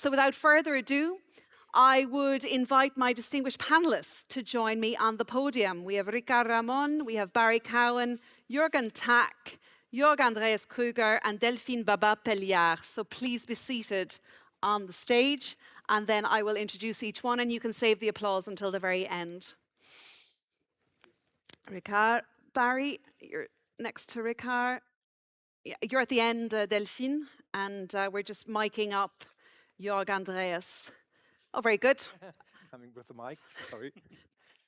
So without further ado, I would invite my distinguished panelists to join me on the podium. We have Ricard Ramon, we have Barry Cowan, Jürgen Tack, Jörg Andreas Krüger, and Delphine Baba-Pelliard. So please be seated on the stage, and then I will introduce each one, and you can save the applause until the very end. Ricard, Barry, you're next to Ricard. Yeah, you're at the end, Delphine, and we're just miking up Jörg Andreas. Oh, very good. Coming with the mic, sorry.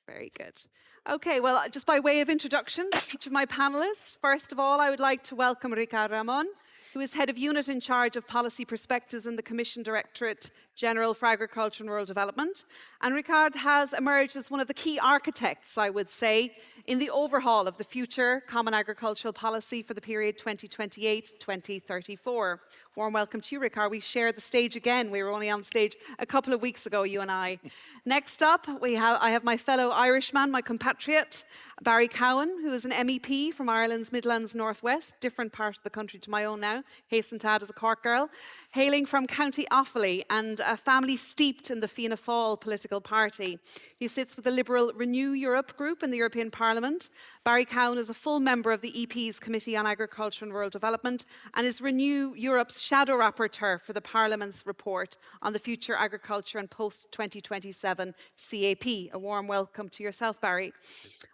Very good. Okay, well, just by way of introduction to each of my panelists, first of all, I would like to welcome Ricard Ramon, who is Head of Unit in charge of Policy Perspectives in the Commission Directorate General for Agriculture and Rural Development. And Ricard has emerged as one of the key architects, I would say, in the overhaul of the future Common Agricultural Policy for the period 2028-2034. Warm welcome to you, Ricard. We share the stage again. We were only on stage a couple of weeks ago, you and I. Next up, I have my fellow Irishman, my compatriot, Barry Cowan, who is an MEP from Ireland's Midlands Northwest, different part of the country to my own now, hasten to add as a Cork girl, hailing from County Offaly and a family steeped in the Fianna Fáil political party. He sits with the Liberal Renew Europe group in the European Parliament. Barry Cowan is a full member of the EP's Committee on Agriculture and Rural Development and is Renew Europe's shadow rapporteur for the Parliament's report on the future agriculture and post-2027 CAP. A warm welcome to yourself, Barry.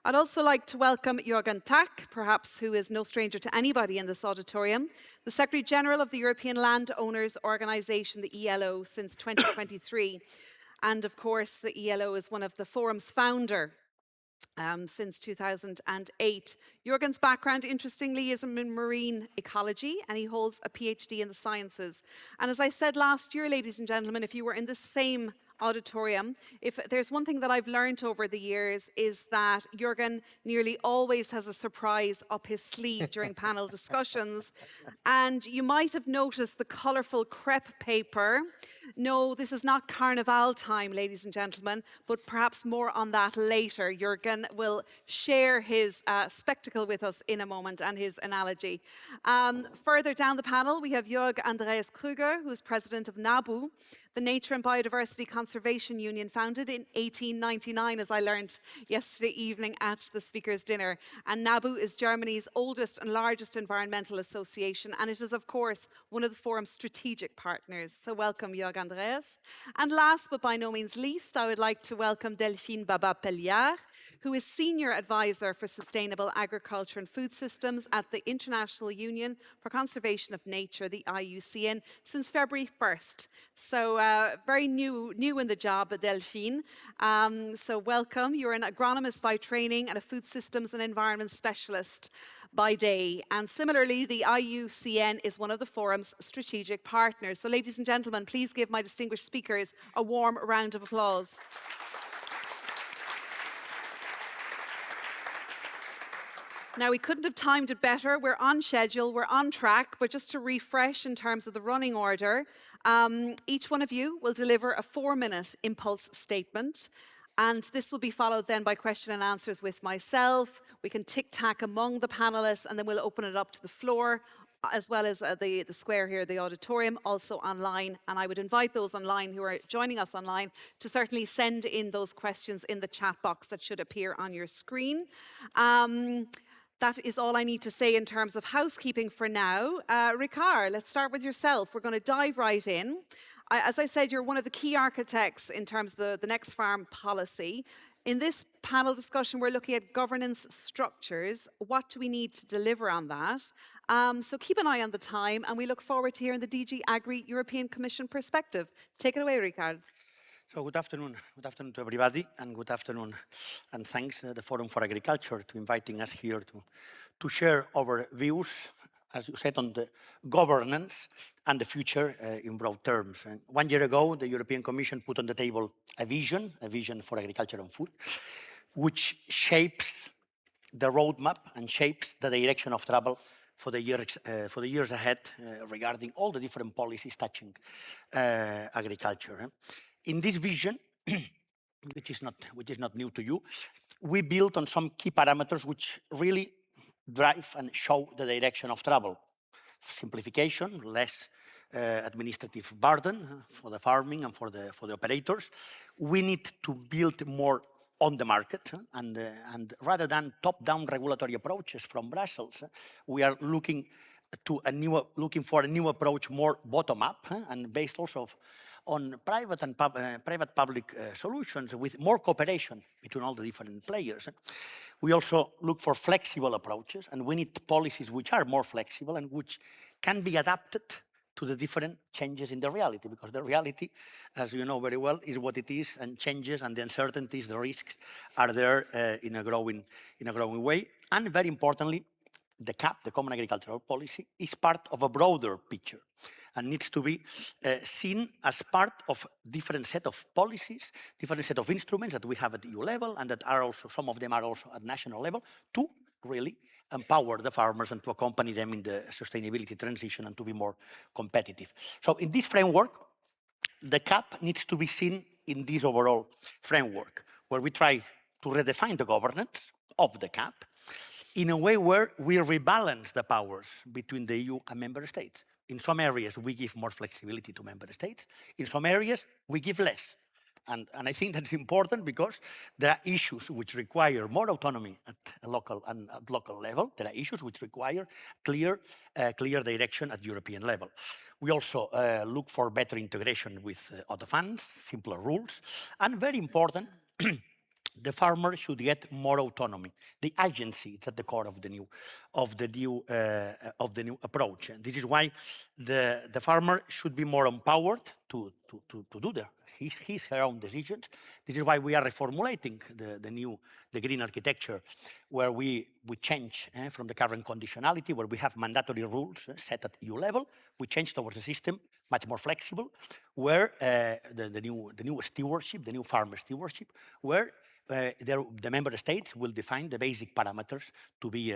I'd also like to welcome Jürgen Tack, perhaps who is no stranger to anybody in this auditorium, the Secretary General of the European Landowners Organisation, the ELO, since 2023. And of course, the ELO is one of the forum's founder since 2008. Jürgen's background, interestingly, is in marine ecology, and he holds a PhD in the sciences. And as I said last year, ladies and gentlemen, if you were in the same auditorium, if there's one thing that I've learned over the years is that Jürgen nearly always has a surprise up his sleeve during panel discussions. And you might have noticed the colourful crepe paper. No, this is not Carnival time, ladies and gentlemen, but perhaps more on that later. Jürgen will share his spectacle with us in a moment and his analogy. Further down the panel, we have Jörg Andreas Krüger, who is president of NABU, the Nature and Biodiversity Conservation Union, founded in 1899, as I learned yesterday evening at the speaker's dinner. And NABU is Germany's oldest and largest environmental association, and it is, of course, one of the forum's strategic partners. So welcome, Jörg Andreas. And last, but by no means least, I would like to welcome Delphine Baba-Pelliard, who is Senior Advisor for Sustainable Agriculture and Food Systems at the International Union for Conservation of Nature, the IUCN, since February 1st. So very new in the job, Delphine. So welcome. You're an agronomist by training and a food systems and environment specialist by day. And similarly, the IUCN is one of the forum's strategic partners. So ladies and gentlemen, please give my distinguished speakers a warm round of applause. Now, we couldn't have timed it better. We're on schedule, we're on track, but just to refresh in terms of the running order, each one of you will deliver a 4-minute impulse statement, and this will be followed then by question and answers with myself. We can tic-tac among the panelists, and then we'll open it up to the floor, as well as the square here, the auditorium, also online. And I would invite those online who are joining us online to certainly send in those questions in the chat box that should appear on your screen. That is all I need to say in terms of housekeeping for now. Ricard, let's start with yourself. We're going to dive right in. As I said, you're one of the key architects in terms of the next farm policy. In this panel discussion, we're looking at governance structures. What do we need to deliver on that? So keep an eye on the time, and we look forward to hearing the DG Agri European Commission perspective. Take it away, Ricard. So good afternoon to everybody, and good afternoon, and thanks to the Forum for Agriculture to inviting us here to share our views, as you said, on the governance and the future in broad terms. And 1 year ago, the European Commission put on the table a vision for agriculture and food, which shapes the roadmap and shapes the direction of travel for the years ahead regarding all the different policies touching agriculture. In this vision, which is not new to you, we built on some key parameters which really drive and show the direction of travel. Simplification, less administrative burden for the farming and for the operators. We need to build more on the market, and rather than top-down regulatory approaches from Brussels, we are looking for a new approach, more bottom-up, and based also on private and private-public solutions with more cooperation between all the different players. We also look for flexible approaches, and we need policies which are more flexible and which can be adapted to the different changes in the reality, because the reality, as you know very well, is what it is, and changes and the uncertainties, the risks are there in a growing way. And very importantly, the CAP, the Common Agricultural Policy, is part of a broader picture and needs to be seen as part of different set of policies, different set of instruments that we have at EU level, and that are also, some of them are also at national level, to really empower the farmers and to accompany them in the sustainability transition and to be more competitive. So in this framework, the CAP needs to be seen in this overall framework, where we try to redefine the governance of the CAP in a way where we rebalance the powers between the EU and member states. In some areas, we give more flexibility to member states. In some areas, we give less. And I think that's important because there are issues which require more autonomy at a local level. There are issues which require clear direction at European level. We also look for better integration with other funds, simpler rules, and very important, the farmer should get more autonomy. The agency is at the core of the new approach. And this is why the farmer should be more empowered to do her own decisions. This is why we are reformulating the green architecture, where we change from the current conditionality, where we have mandatory rules set at EU level. We change towards a system much more flexible, where the new stewardship, the new farmer stewardship, where the member states will define the basic parameters to be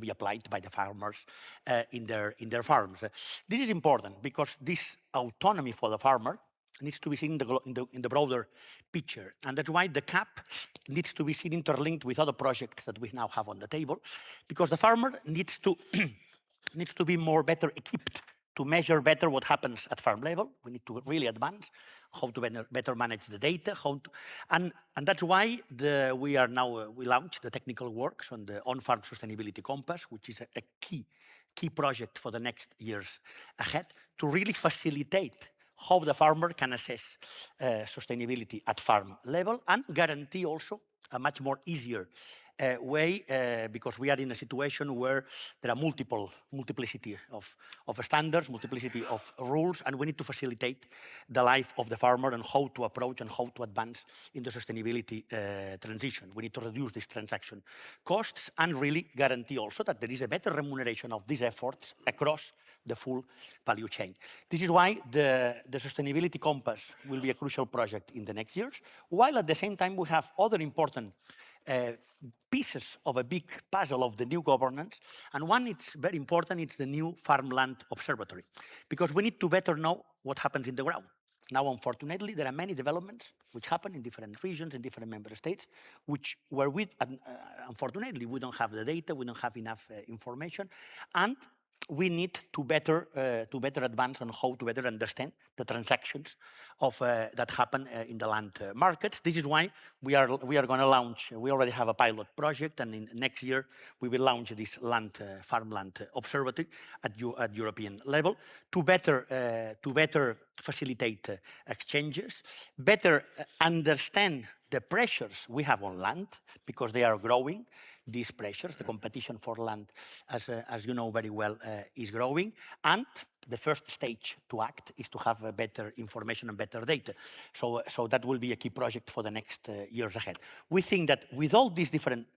applied by the farmers in their farms. This is important because this autonomy for the farmer needs to be seen in the broader picture, and that's why the CAP needs to be seen interlinked with other projects that we now have on the table, because the farmer needs to be better equipped to measure better what happens at farm level. We need to really advance how to better manage the data, and that's why we launched the technical works on the on-farm sustainability compass, which is a key project for the next years ahead, to really facilitate how the farmer can assess sustainability at farm level and guarantee also a much more easier way, because we are in a situation where there are multiplicity of standards, multiplicity of rules, and we need to facilitate the life of the farmer and how to approach and how to advance in the sustainability transition. We need to reduce these transaction costs and really guarantee also that there is a better remuneration of these efforts across the full value chain. This is why the Sustainability Compass will be a crucial project in the next years, while at the same time we have other important pieces of a big puzzle of the new governance, and one it's very important, it's the new Farmland Observatory, because we need to better know what happens in the ground. Now, unfortunately, there are many developments which happen in different regions, in different member states, where unfortunately, we don't have the data, we don't have enough information, and we need to better advance on how to better understand the transactions that happen in the land markets. This is why we are going to launch. We already have a pilot project, and in next year we will launch this Farmland Observatory at European level to better facilitate exchanges, better understand the pressures we have on land, because they are growing. These pressures, the competition for land, as you know very well, is growing. And the first stage to act is to have better information and better data. So that will be a key project for the next years ahead. We think that with all these different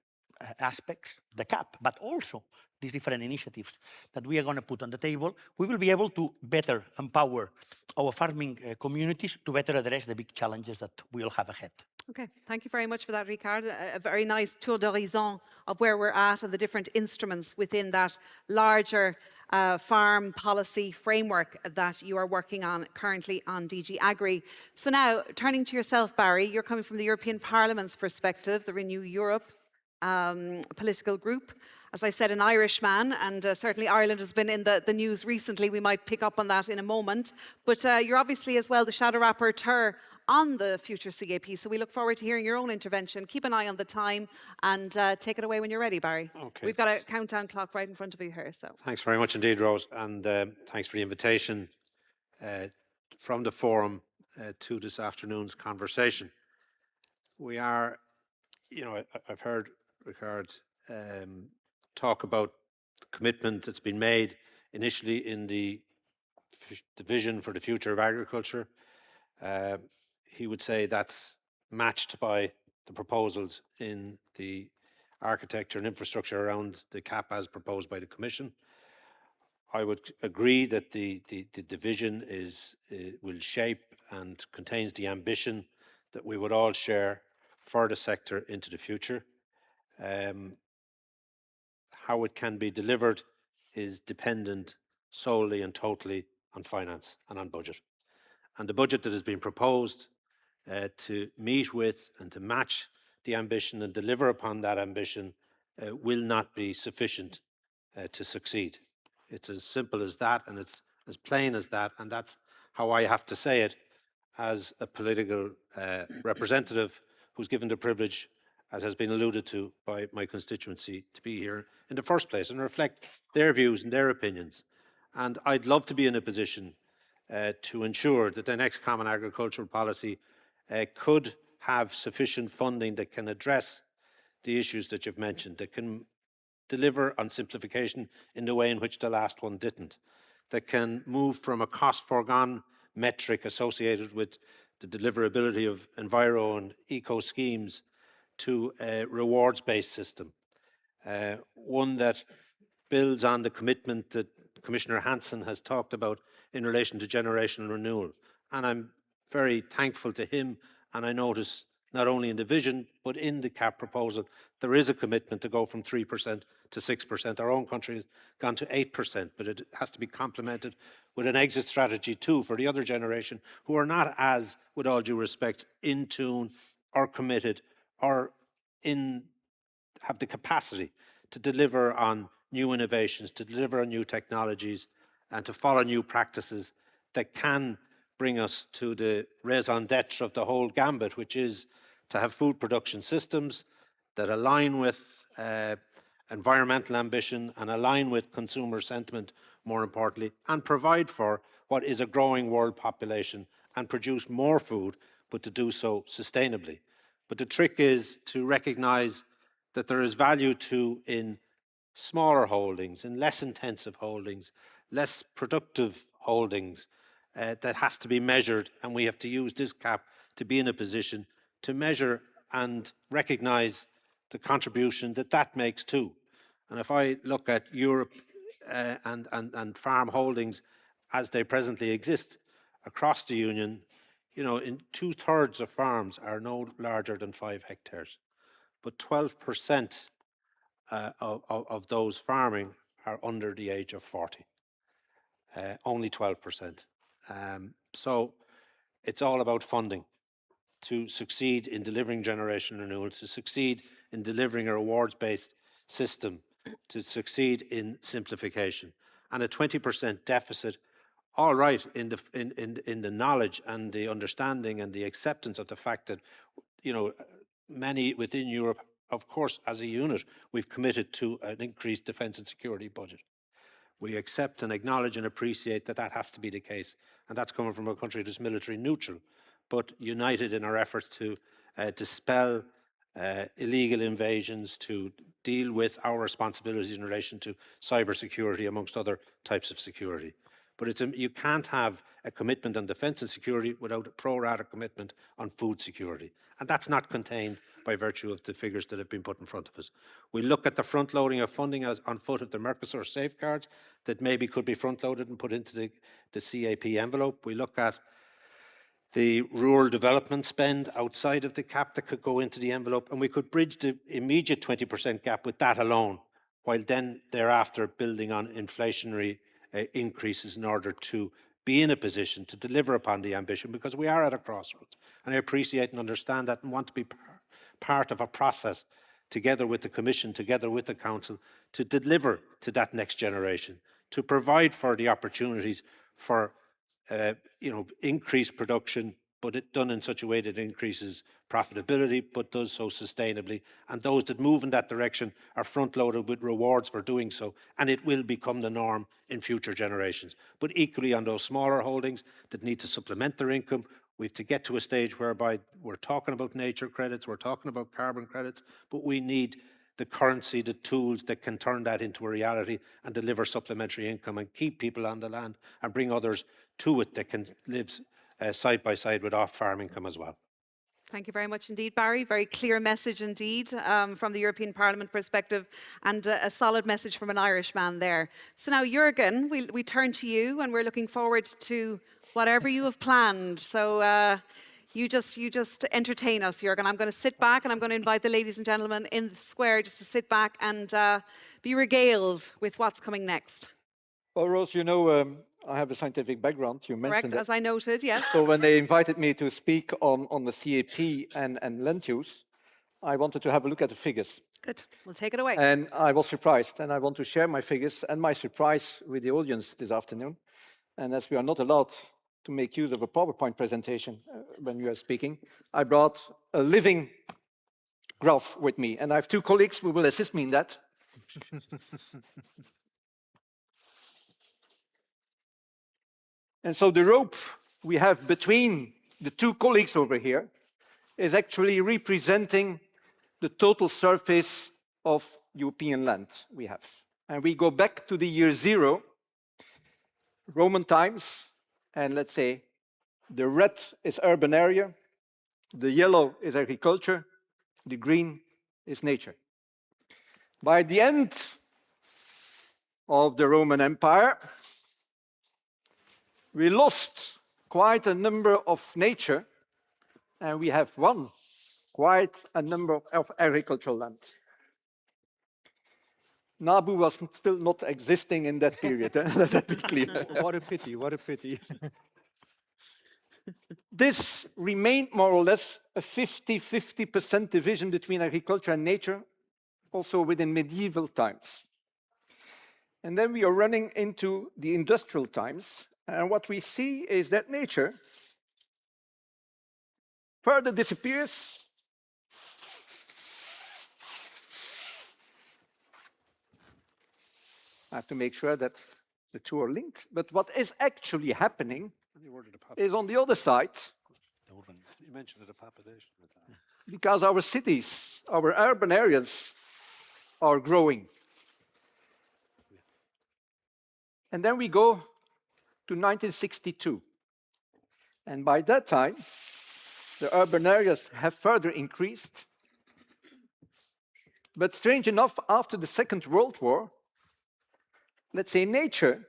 aspects, the CAP, but also these different initiatives that we are going to put on the table, we will be able to better empower our farming communities to better address the big challenges that we will have ahead. Okay, thank you very much for that, Ricard. A very nice tour d'horizon of where we're at and the different instruments within that larger farm policy framework that you are working on currently on DG Agri. So now, turning to yourself, Barry, you're coming from the European Parliament's perspective, the Renew Europe political group. as I said, an Irishman, and certainly Ireland has been in the news recently. We might pick up on that in a moment. But you're obviously as well the shadow rapporteur on the future CAP, so we look forward to hearing your own intervention. Keep an eye on the time and take it away when you're ready, Barry. Okay, We've got a countdown clock right in front of you here. So thanks very much indeed, Rose, and thanks for the invitation from the forum to this afternoon's conversation. We are, I've heard Ricard talk about the commitment that's been made initially in the vision for the future of agriculture. He would say that's matched by the proposals in the architecture and infrastructure around the CAP as proposed by the Commission. I would agree that the vision will shape and contains the ambition that we would all share for the sector into the future. How it can be delivered is dependent solely and totally on finance and on budget. And the budget that has been proposed to meet with and to match the ambition and deliver upon that ambition will not be sufficient to succeed. It's as simple as that, and it's as plain as that, and that's how I have to say it as a political representative who's given the privilege, as has been alluded to by my constituency, to be here in the first place and reflect their views and their opinions. And I'd love to be in a position to ensure that the next Common Agricultural Policy could have sufficient funding that can address the issues that you've mentioned, that can deliver on simplification in the way in which the last one didn't, that can move from a cost foregone metric associated with the deliverability of enviro and eco schemes to a rewards-based system, one that builds on the commitment that Commissioner Hansen has talked about in relation to generational renewal. And I'm very thankful to him, and I notice not only in the vision but in the CAP proposal there is a commitment to go from 3% to 6%. Our own country has gone to 8%, but it has to be complemented with an exit strategy too for the other generation who are not as, with all due respect, in tune or committed or have the capacity to deliver on new innovations, to deliver on new technologies, and to follow new practices that can bring us to the raison d'etre of the whole gambit, which is to have food production systems that align with environmental ambition and align with consumer sentiment, more importantly, and provide for what is a growing world population and produce more food, but to do so sustainably. But the trick is to recognise that there is value too in smaller holdings, in less intensive holdings, less productive holdings that has to be measured, and we have to use this CAP to be in a position to measure and recognise the contribution that that makes too. And if I look at Europe and farm holdings as they presently exist across the Union, in 2/3 of farms are no larger than 5 hectares, but 12% of those farming are under the age of 40. Only 12%. So it's all about funding to succeed in delivering generation renewal, to succeed in delivering a rewards-based system, to succeed in simplification. And a 20% deficit, all right, in the knowledge and the understanding and the acceptance of the fact that, many within Europe, of course, as a unit, we've committed to an increased defence and security budget. We accept and acknowledge and appreciate that that has to be the case, and that's coming from a country that's military neutral, but united in our efforts to dispel illegal invasions, to deal with our responsibilities in relation to cybersecurity, amongst other types of security. But you can't have a commitment on defence and security without a pro-rata commitment on food security. And that's not contained by virtue of the figures that have been put in front of us. We look at the front-loading of funding as on foot of the Mercosur safeguards that maybe could be front-loaded and put into the CAP envelope. We look at the rural development spend outside of the CAP that could go into the envelope, and we could bridge the immediate 20% gap with that alone, while then thereafter building on inflationary increases in order to be in a position to deliver upon the ambition, because we are at a crossroads. And I appreciate and understand that and want to be part of a process together with the Commission, together with the Council, to deliver to that next generation, to provide for the opportunities for increased production, but done in such a way that increases profitability, but does so sustainably. And those that move in that direction are front-loaded with rewards for doing so, and it will become the norm in future generations. But equally on those smaller holdings that need to supplement their income, we have to get to a stage whereby we're talking about nature credits, we're talking about carbon credits, but we need the currency, the tools that can turn that into a reality and deliver supplementary income and keep people on the land and bring others to it that can live side by side with off-farm income as well. Thank you very much indeed, Barry. Very clear message indeed from the European Parliament perspective, and a solid message from an Irishman there. So now, Jürgen, we turn to you, and we're looking forward to whatever you have planned. So you just entertain us, Jürgen. I'm going to sit back, and I'm going to invite the ladies and gentlemen in the square just to sit back and be regaled with what's coming next. Well, Rose, you know, I have a scientific background. You mentioned Correct, it. as I noted, yes. So when they invited me to speak on the CAP and land use, I wanted to have a look at the figures. Good. We'll take it away. And I was surprised, and I want to share my figures and my surprise with the audience this afternoon. And as we are not allowed to make use of a PowerPoint presentation when you are speaking, I brought a living graph with me. And I have two colleagues who will assist me in that. And so the rope we have between the two colleagues over here is actually representing the total surface of European land we have. And we go back to the year 0, Roman times, and let's say the red is urban area, the yellow is agriculture, the green is nature. By the end of the Roman Empire, we lost quite a number of nature, and we have won quite a number of agricultural land. Nabu was still not existing in that period, let that be clear. What a pity, what a pity. This remained more or less a 50-50% division between agriculture and nature, also within medieval times. And then we are running into the industrial times, and what we see is that nature further disappears. I have to make sure that the two are linked. But what is actually happening is on the other side, You mentioned the population. because our cities, our urban areas are growing. And then we go to 1962. And by that time, the urban areas have further increased. But strange enough, after the Second World War, let's say nature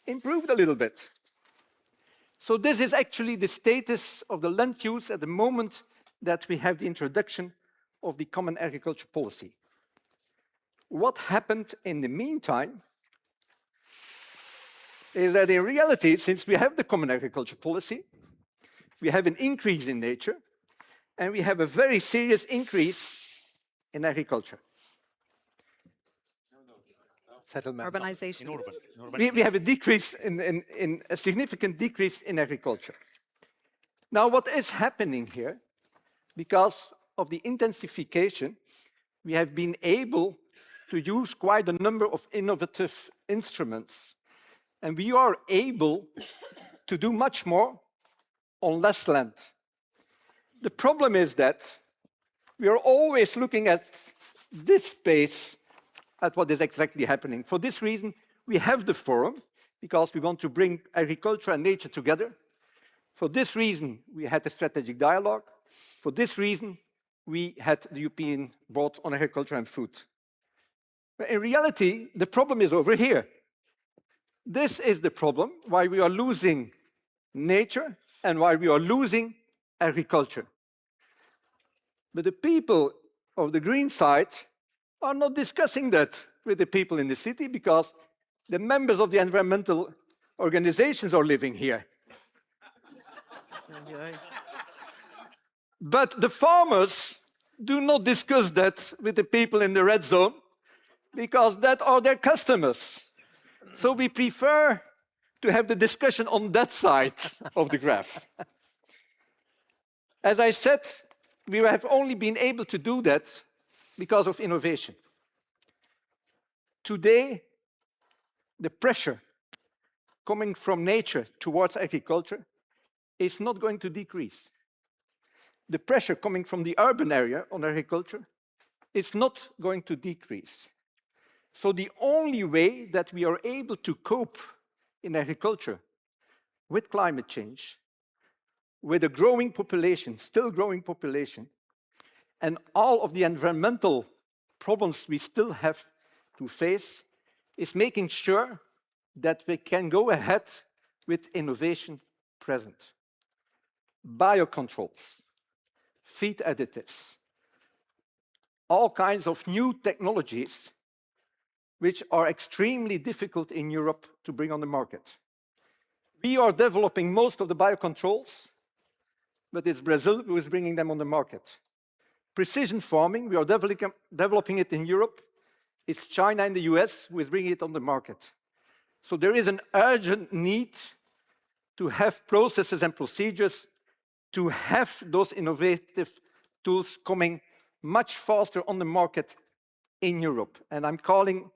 improved a little bit. So this is actually the status of the land use at the moment that we have the introduction of the Common Agriculture Policy. What happened in the meantime is that in reality, since we have the Common Agriculture Policy, we have an increase in nature, and we have a very serious increase in agriculture. Settlement. Urbanization. We have a decrease, in a significant decrease in agriculture. Now, what is happening here, because of the intensification, we have been able to use quite a number of innovative instruments, and we are able to do much more on less land. The problem is that we are always looking at this space, at what is exactly happening. For this reason, we have the forum, because we want to bring agriculture and nature together. For this reason, we had a strategic dialogue. For this reason, we had the European Board on Agriculture and Food. But in reality, the problem is over here. This is the problem, why we are losing nature and why we are losing agriculture. But the people of the green side are not discussing that with the people in the city, because the members of the environmental organizations are living here. But the farmers do not discuss that with the people in the red zone, because that are their customers. So we prefer to have the discussion on that side of the graph. As I said, we have only been able to do that because of innovation. Today, the pressure coming from nature towards agriculture is not going to decrease. The pressure coming from the urban area on agriculture is not going to decrease. So the only way that we are able to cope in agriculture with climate change, with a growing population, still growing population, and all of the environmental problems we still have to face, is making sure that we can go ahead with innovation present. Biocontrols, feed additives, all kinds of new technologies which are extremely difficult in Europe to bring on the market. We are developing most of the biocontrols, but it's Brazil who is bringing them on the market. Precision farming, we are developing it in Europe. It's China and the US who is bringing it on the market. So there is an urgent need to have processes and procedures to have those innovative tools coming much faster on the market in Europe. And I'm calling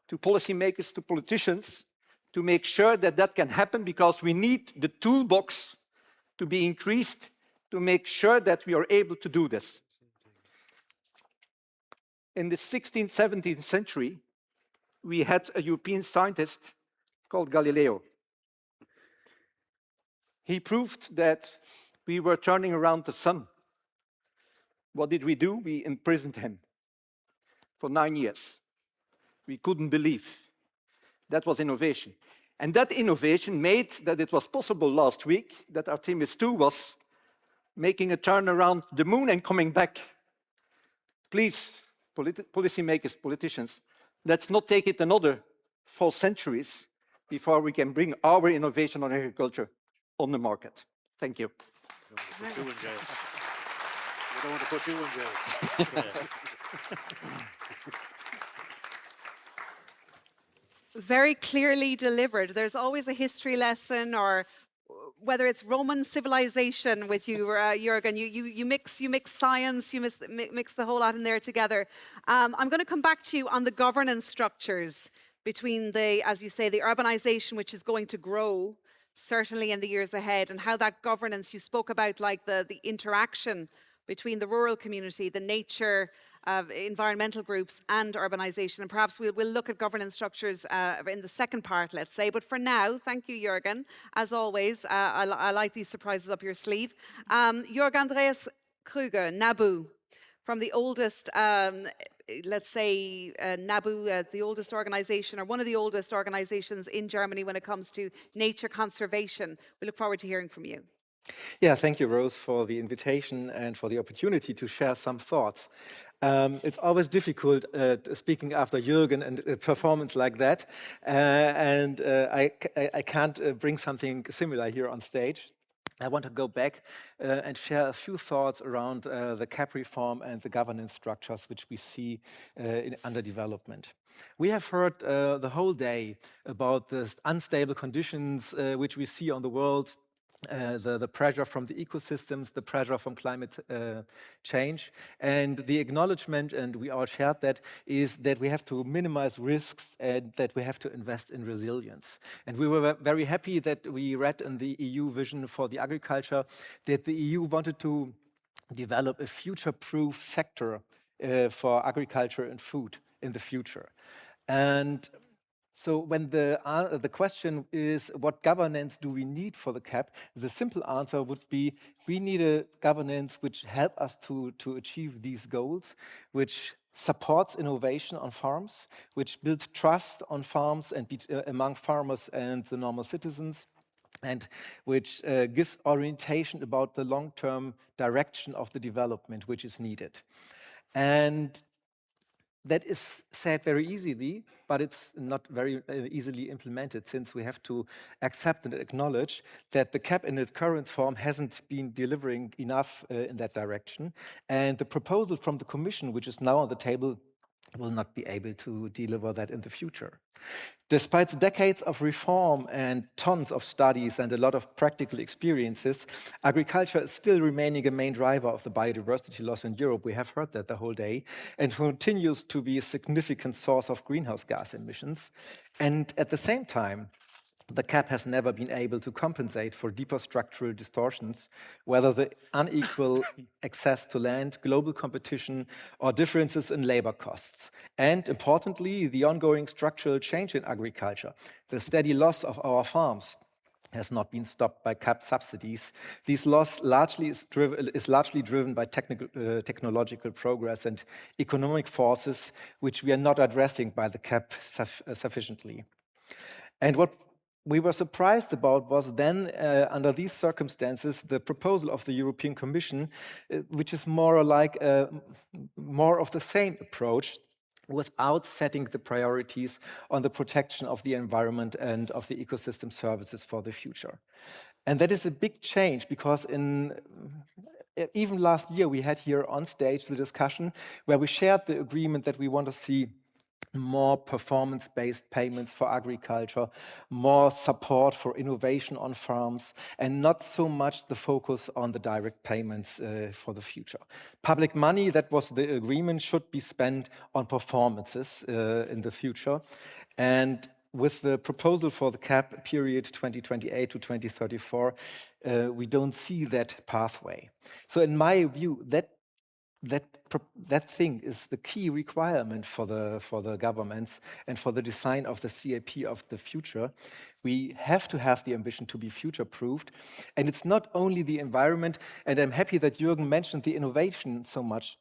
to policymakers, to politicians, to make sure that that can happen, because we need the toolbox to be increased to make sure that we are able to do this. In the 16th, 17th century, we had a European scientist called Galileo. He proved that we were turning around the sun. What did we do? We imprisoned him for 9 years. We couldn't believe. That was innovation. And that innovation made that it was possible last week that Artemis 2 was making a turn around the moon and coming back. Please, policymakers, politicians, let's not take it another 4 centuries before we can bring our innovation on agriculture on the market. Thank you. We don't want to put you in jail. Very clearly delivered. There's always a history lesson, or whether it's Roman civilization with you, Jürgen, you mix science, you mix the whole lot in there together. I'm going to come back to you on the governance structures between the, as you say, the urbanization, which is going to grow certainly in the years ahead, and how that governance, you spoke about like the interaction between the rural community, the nature, environmental groups and urbanization. And perhaps we'll look at governance structures in the second part, let's say. But for now, thank you, Jürgen. As always, I like these surprises up your sleeve. Jörg Andreas Krüger, NABU, from the oldest, let's say, NABU, the oldest organization, or one of the oldest organizations in Germany when it comes to nature conservation. We look forward to hearing from you. Yeah, thank you, Rose, for the invitation and for the opportunity to share some thoughts. It's always difficult speaking after Jürgen and a performance like that, and I can't bring something similar here on stage. I want to go back and share a few thoughts around the CAP reform and the governance structures which we see under development. We have heard the whole day about the unstable conditions which we see on the world, the pressure from the ecosystems, the pressure from climate change, and the acknowledgement, and we all shared that, is that we have to minimize risks and that we have to invest in resilience. And we were very happy that we read in the EU vision for the agriculture that the EU wanted to develop a future-proof sector for agriculture and food in the future. And so when the question is, what governance do we need for the CAP? The simple answer would be, we need a governance which help us to achieve these goals, which supports innovation on farms, which builds trust on farms and among farmers and the normal citizens, and which gives orientation about the long-term direction of the development which is needed. And that is said very easily, but it's not very easily implemented, since we have to accept and acknowledge that the CAP in its current form hasn't been delivering enough in that direction. And the proposal from the Commission, which is now on the table, will not be able to deliver that in the future. Despite decades of reform and tons of studies and a lot of practical experiences, agriculture is still remaining a main driver of the biodiversity loss in Europe. We have heard that the whole day, and continues to be a significant source of greenhouse gas emissions. And at the same time, the CAP has never been able to compensate for deeper structural distortions, whether the unequal access to land, global competition, or differences in labor costs. And importantly, the ongoing structural change in agriculture, the steady loss of our farms, has not been stopped by CAP subsidies. This loss is largely driven by technological progress and economic forces, which we are not addressing by the CAP sufficiently. And what we were surprised about was then, under these circumstances, the proposal of the European Commission, which is more like more of the same approach, without setting the priorities on the protection of the environment and of the ecosystem services for the future. And that is a big change, because even last year we had here on stage the discussion where we shared the agreement that we want to see more performance-based payments for agriculture, more support for innovation on farms, and not so much the focus on the direct payments for the future. Public money, that was the agreement, should be spent on performances in the future. And with the proposal for the CAP period 2028 to 2034, we don't see that pathway. So in my view, that thing is the key requirement for the governments and for the design of the CAP of the future. We have to have the ambition to be future-proofed. And it's not only the environment, and I'm happy that Jürgen mentioned the innovation so much.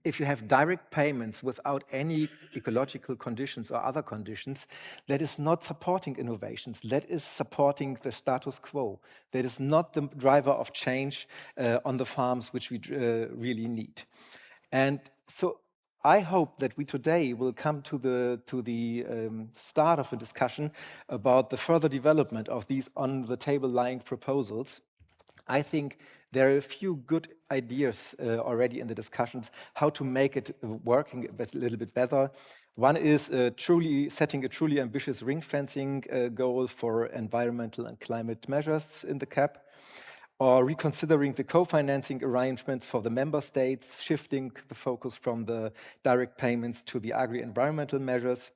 If you have direct payments without any ecological conditions or other conditions, that is not supporting innovations. That is supporting the status quo. That is not the driver of change on the farms, which we really need. And so I hope that we today will come to the start of a discussion about the further development of these on-the-table lying proposals. I think there are a few good ideas already in the discussions how to make it working a little bit better. One is setting a truly ambitious ring fencing goal for environmental and climate measures in the CAP, or reconsidering the co-financing arrangements for the member states, shifting the focus from the direct payments to the agri-environmental measures,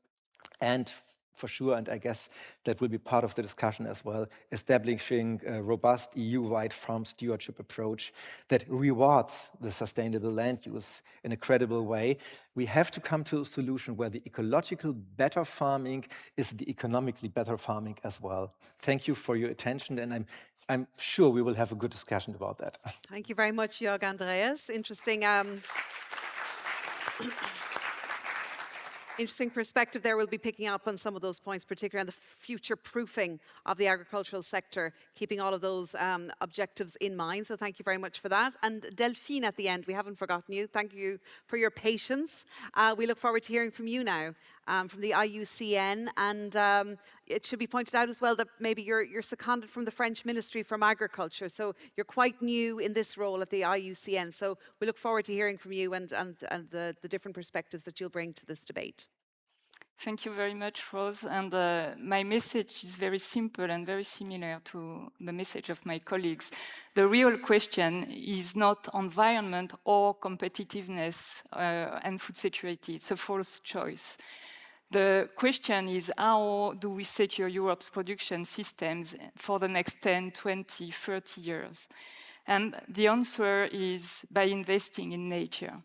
and for sure, and I guess that will be part of the discussion as well, establishing a robust EU-wide farm stewardship approach that rewards the sustainable land use in a credible way. We have to come to a solution where the ecological better farming is the economically better farming as well. Thank you for your attention, and I'm sure we will have a good discussion about that. Thank you very much, Jörg Andreas. Interesting. Interesting perspective there. We'll be picking up on some of those points, particularly on the future-proofing of the agricultural sector, keeping all of those objectives in mind. So thank you very much for that. And Delphine at the end, we haven't forgotten you. Thank you for your patience. We look forward to hearing from you now, from the IUCN. And it should be pointed out as well that maybe you're seconded from the French Ministry from Agriculture. So you're quite new in this role at the IUCN. So we look forward to hearing from you and the different perspectives that you'll bring to this debate. Thank you very much, Rose. And my message is very simple and very similar to the message of my colleagues. The real question is not environment or competitiveness and food security. It's a false choice. The question is, how do we secure Europe's production systems for the next 10, 20, 30 years? And the answer is by investing in nature.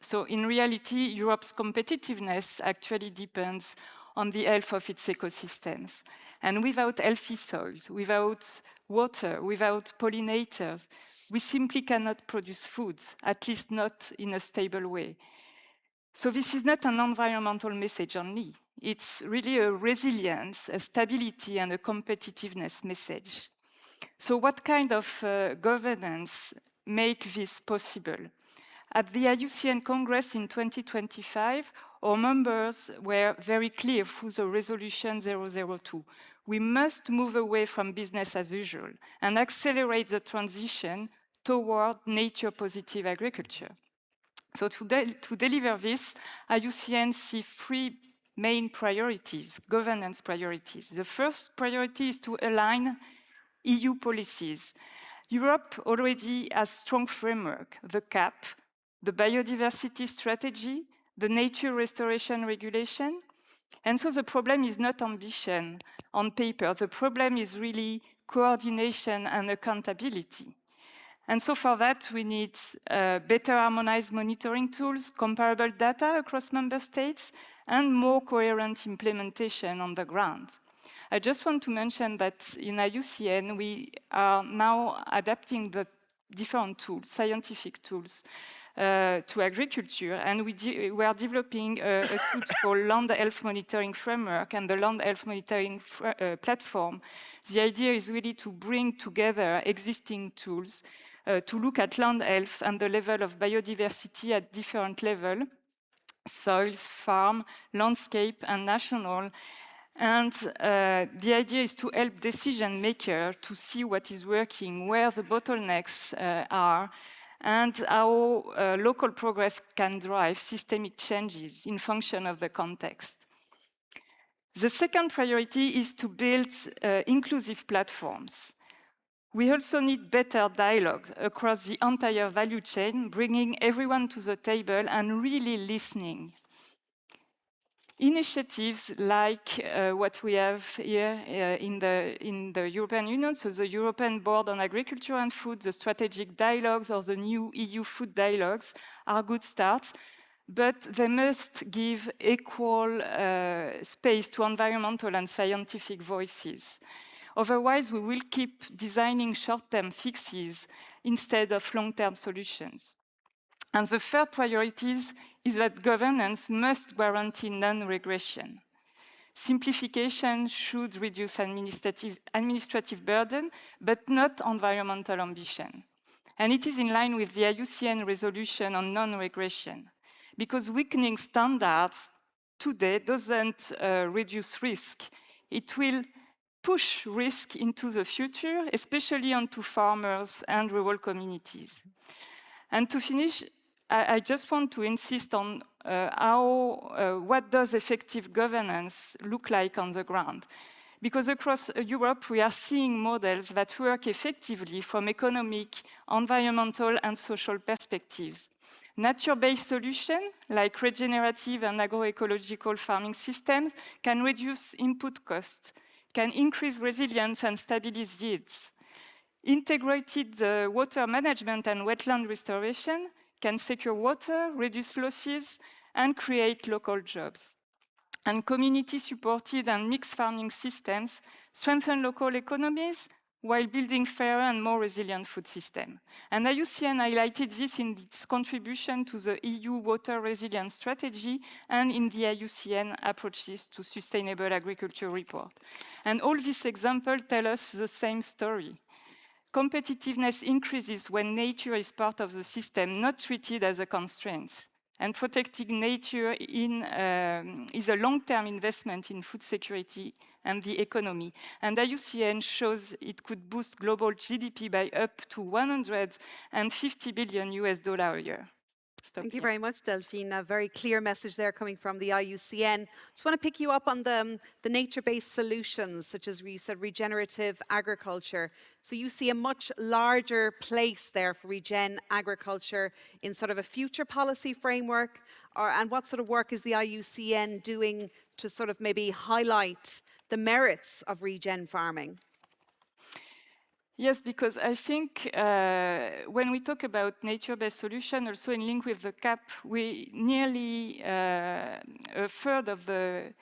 So in reality, Europe's competitiveness actually depends on the health of its ecosystems. And without healthy soils, without water, without pollinators, we simply cannot produce foods, at least not in a stable way. So this is not an environmental message only. It's really a resilience, a stability, and a competitiveness message. So what kind of governance make this possible? At the IUCN Congress in 2025, our members were very clear through the resolution 002. We must move away from business as usual and accelerate the transition toward nature-positive agriculture. So to deliver this, IUCN sees three main priorities, governance priorities. The first priority is to align EU policies. Europe already has strong framework, the CAP, the biodiversity strategy, the nature restoration regulation. And so the problem is not ambition on paper. The problem is really coordination and accountability. And so for that, we need better harmonized monitoring tools, comparable data across member states, and more coherent implementation on the ground. I just want to mention that in IUCN, we are now adapting the different tools, scientific tools, to agriculture, and we are developing a tool called Land Health Monitoring Framework and the Land Health Monitoring Platform. The idea is really to bring together existing tools to look at land health and the level of biodiversity at different levels, soils, farm, landscape, and national. And the idea is to help decision makers to see what is working, where the bottlenecks are, and how local progress can drive systemic changes in function of the context. The second priority is to build inclusive platforms. We also need better dialogue across the entire value chain, bringing everyone to the table and really listening. Initiatives like what we have here in the European Union, so the European Board on Agriculture and Food, the strategic dialogues or the new EU food dialogues are good starts, but they must give equal space to environmental and scientific voices. Otherwise, we will keep designing short-term fixes instead of long-term solutions. And the third priority is that governance must guarantee non-regression. Simplification should reduce administrative burden, but not environmental ambition. And it is in line with the IUCN resolution on non-regression, because weakening standards today doesn't reduce risk. It will push risk into the future, especially onto farmers and rural communities. And to finish, I just want to insist on what does effective governance look like on the ground. Because across Europe, we are seeing models that work effectively from economic, environmental, and social perspectives. Nature-based solutions, like regenerative and agroecological farming systems, can reduce input costs, can increase resilience and stabilize yields. Integrated water management and wetland restoration can secure water, reduce losses, and create local jobs. And community-supported and mixed farming systems strengthen local economies while building fairer and more resilient food systems. And IUCN highlighted this in its contribution to the EU Water Resilience Strategy and in the IUCN Approaches to Sustainable Agriculture report. And all these examples tell us the same story. Competitiveness increases when nature is part of the system, not treated as a constraint. And protecting nature is a long-term investment in food security and the economy. And IUCN shows it could boost global GDP by up to $150 billion a year. Thank you very much, Delphine. A very clear message there coming from the IUCN. Just want to pick you up on the nature-based solutions, such as you said, regenerative agriculture. So you see a much larger place there for regen agriculture in sort of a future policy framework, and what sort of work is the IUCN doing to sort of maybe highlight the merits of regen farming? Yes, because I think when we talk about nature-based solution, also in link with the CAP, we nearly a third of the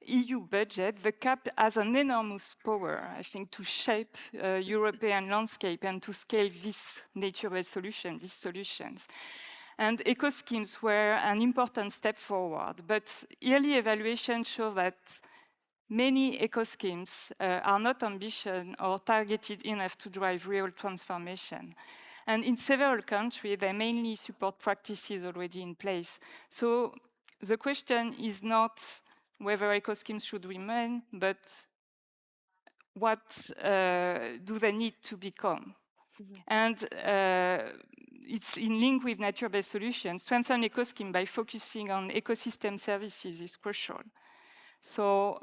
EU budget. The CAP has an enormous power, I think, to shape European landscape and to scale this nature-based solution, these solutions. And eco-schemes were an important step forward, but yearly evaluations show that many eco-schemes are not ambitious or targeted enough to drive real transformation. And in several countries, they mainly support practices already in place. So the question is not whether eco-schemes should remain, but what do they need to become? And it's in link with nature-based solutions. Strengthen eco-scheme by focusing on ecosystem services is crucial. So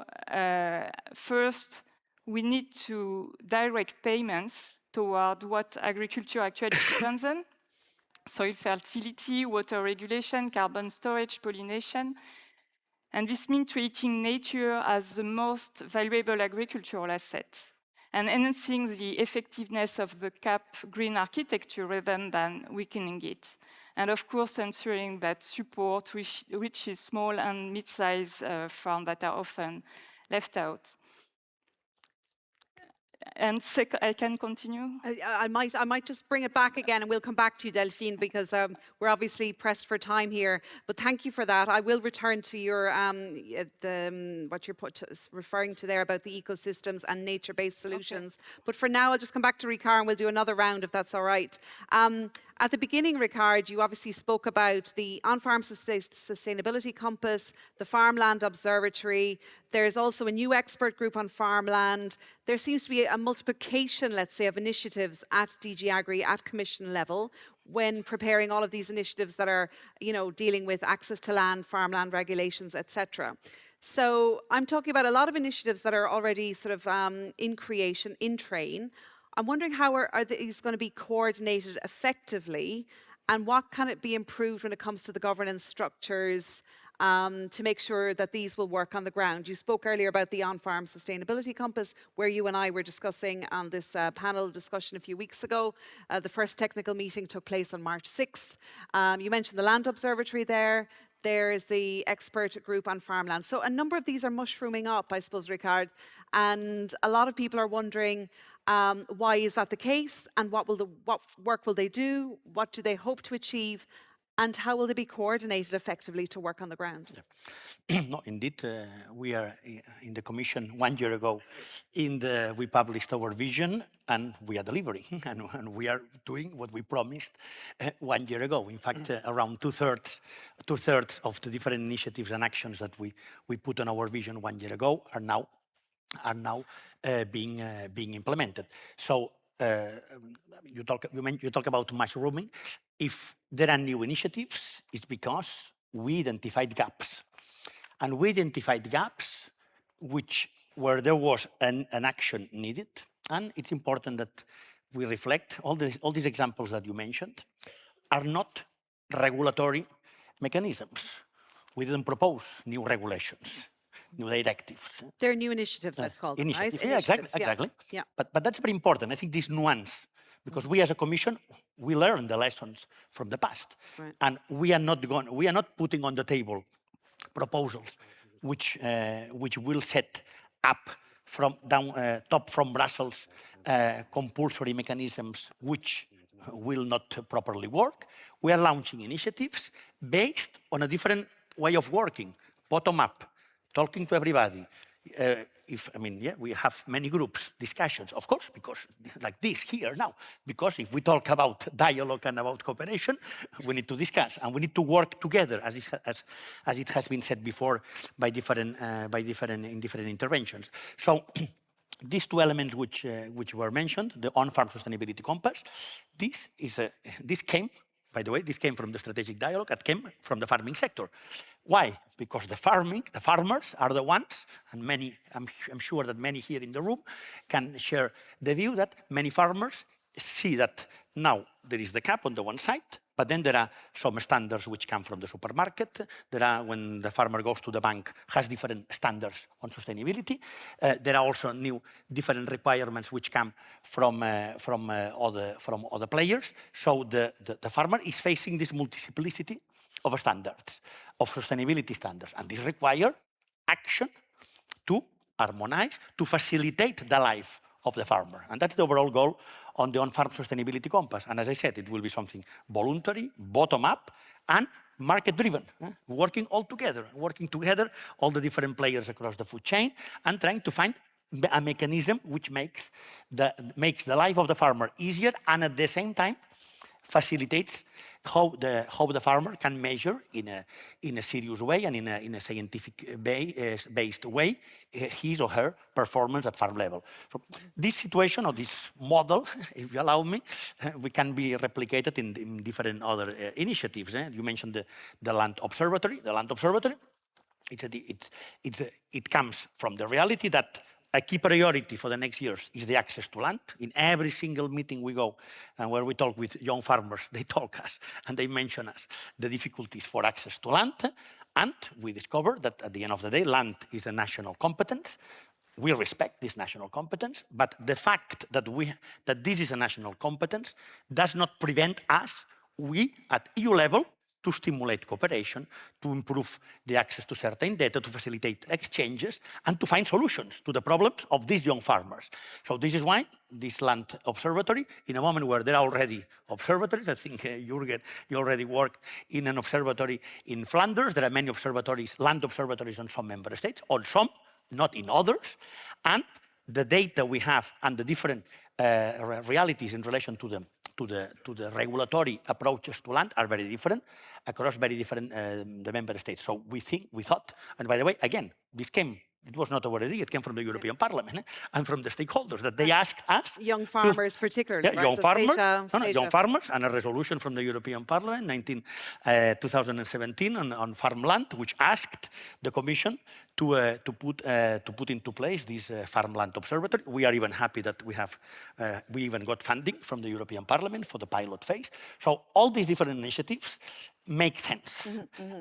first, we need to direct payments toward what agriculture actually depends on: soil fertility, water regulation, carbon storage, pollination. And this means treating nature as the most valuable agricultural asset and enhancing the effectiveness of the CAP green architecture rather than weakening it. And of course, ensuring that support reaches small and mid-sized farms that are often left out. And I can continue? I might just bring it back again, and we'll come back to you, Delphine, because we're obviously pressed for time here. But thank you for that. I will return to your what you're referring to there about the ecosystems and nature-based solutions. Okay. But for now, I'll just come back to Ricard, and we'll do another round if that's all right. At the beginning, Ricard, you obviously spoke about the On-Farm Sustainability Compass, the Farmland Observatory. There's also a new expert group on farmland. There seems to be a multiplication, let's say, of initiatives at DG Agri at Commission level when preparing all of these initiatives that are, dealing with access to land, farmland regulations, etc. So I'm talking about a lot of initiatives that are already sort of in creation, in train. I'm wondering how are these going to be coordinated effectively, and what can it be improved when it comes to the governance structures to make sure that these will work on the ground? You spoke earlier about the On-Farm Sustainability Compass, where you and I were discussing on this panel discussion a few weeks ago. The first technical meeting took place on March 6th. You mentioned the Land Observatory there. There's the expert group on farmland. So a number of these are mushrooming up, I suppose, Ricard. And a lot of people are wondering, why is that the case? And what work will they do? What do they hope to achieve? And how will they be coordinated effectively to work on the ground? Yeah. No, indeed, we are in the Commission 1 year ago. We published our vision, and we are delivering, and we are doing what we promised 1 year ago. In fact, around two-thirds of the different initiatives and actions that we put on our vision 1 year ago are now being implemented. So you talk about mushrooming. If there are new initiatives, it's because we identified gaps. And we identified gaps where there was an action needed. And it's important that we reflect all these examples that you mentioned are not regulatory mechanisms. We didn't propose new regulations, new directives. They're new initiatives, let's call them, right? Yeah, exactly. Yeah. But that's very important. I think this nuance, because we as a Commission, we learn the lessons from the past. Right. And we are not putting on the table proposals which will set up from top from Brussels compulsory mechanisms which will not properly work. We are launching initiatives based on a different way of working, bottom up, talking to everybody. We have many groups, discussions, of course, because like this here now, because if we talk about dialogue and about cooperation, we need to discuss and we need to work together, as it has been said before by different interventions. So these two elements which were mentioned, the On-Farm Sustainability Compass, this came, by the way, this came from the strategic dialogue, it came from the farming sector. Why? Because the farmers are the ones, and many, I'm sure that many here in the room can share the view that many farmers see that now there is the cap on the one side, but then there are some standards which come from the supermarket. There are, when the farmer goes to the bank, has different standards on sustainability. There are also new different requirements which come from other players. So the farmer is facing this multiplicity of standards, of sustainability standards. And this requires action to harmonize, to facilitate the life of the farmer. And that's the overall goal on the On-Farm Sustainability Compass. And as I said, it will be something voluntary, bottom-up, and market-driven, working all together, all the different players across the food chain, and trying to find a mechanism which makes the life of the farmer easier, and at the same time, facilitates how the farmer can measure in a serious way and in a scientific based way his or her performance at farm level. So this situation or this model, if you allow me, we can be replicated in different other initiatives. You mentioned the Land Observatory. The Land Observatory, it comes from the reality that a key priority for the next years is the access to land. In every single meeting we go and where we talk with young farmers, they talk us and they mention us the difficulties for access to land. And we discover that at the end of the day, land is a national competence. We respect this national competence, but the fact that this is a national competence does not prevent us, we at EU level, to stimulate cooperation, to improve the access to certain data, to facilitate exchanges, and to find solutions to the problems of these young farmers. So this is why this Land Observatory, in a moment where there are already observatories, I think, Jürgen, you already work in an observatory in Flanders. There are many observatories, land observatories on some member states, on some, not in others. And the data we have and the different realities in relation to them, to the regulatory approaches to land are very different across very different the member states. So we thought, and by the way, again, it was not our idea, it came from the European Parliament and from the stakeholders that they asked us. Young farmers particularly, right? Young farmers, and a resolution from the European Parliament 2017 on farmland, which asked the Commission to put into place this farmland observatory. We are even happy that we even got funding from the European Parliament for the pilot phase. So all these different initiatives make sense,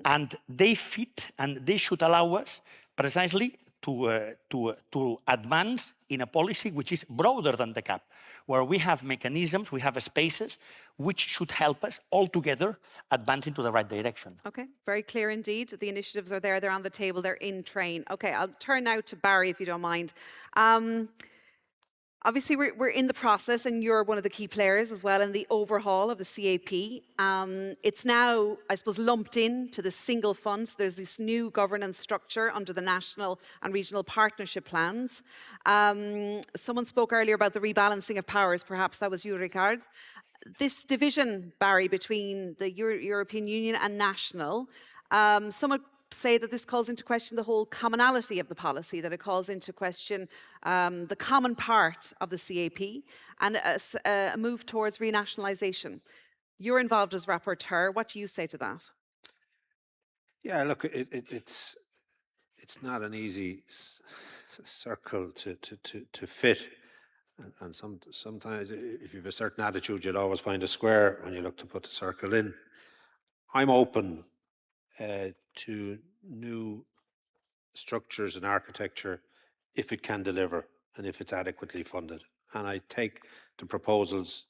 and they fit, and they should allow us precisely to advance in a policy which is broader than the CAP, where we have mechanisms, we have spaces which should help us all together advance into the right direction. Okay, very clear indeed. The initiatives are there, they're on the table, they're in train. Okay, I'll turn now to Barry, if you don't mind. Obviously, we're in the process, and you're one of the key players as well in the overhaul of the CAP. It's now, I suppose, lumped into the single fund. So there's this new governance structure under the national and regional partnership plans. Someone spoke earlier about the rebalancing of powers. Perhaps that was you, Ricard. This division, Barry, between the European Union and national, someone say that this calls into question the whole commonality of the policy, that it calls into question the common part of the CAP and a move towards renationalisation. You're involved as rapporteur. What do you say to that? Yeah, look, it's not an easy circle to fit, and sometimes if you have a certain attitude, you'll always find a square when you look to put the circle in. I'm open to new structures and architecture if it can deliver and if it's adequately funded. And I take the proposals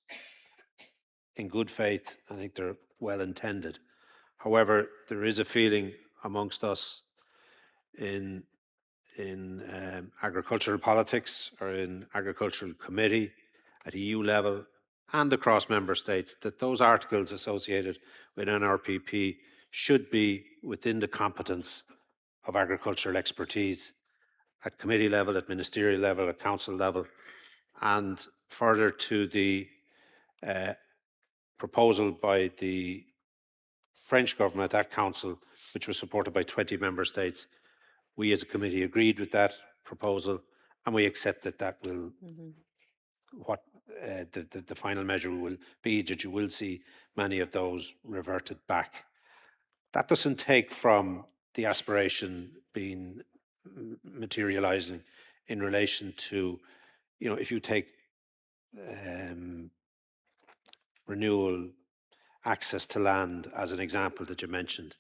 in good faith. I think they're well intended. However, there is a feeling amongst us in agricultural politics or in agricultural committee at EU level and across member states that those articles associated with NRPP should be within the competence of agricultural expertise at committee level, at ministerial level, at council level, and further to the proposal by the French government at council, which was supported by 20 member states. We as a committee agreed with that proposal, and we accept that that will, what the final measure will be, that you will see many of those reverted back. That doesn't take from the aspiration being materializing in relation to, if you take renewal, access to land as an example that you mentioned.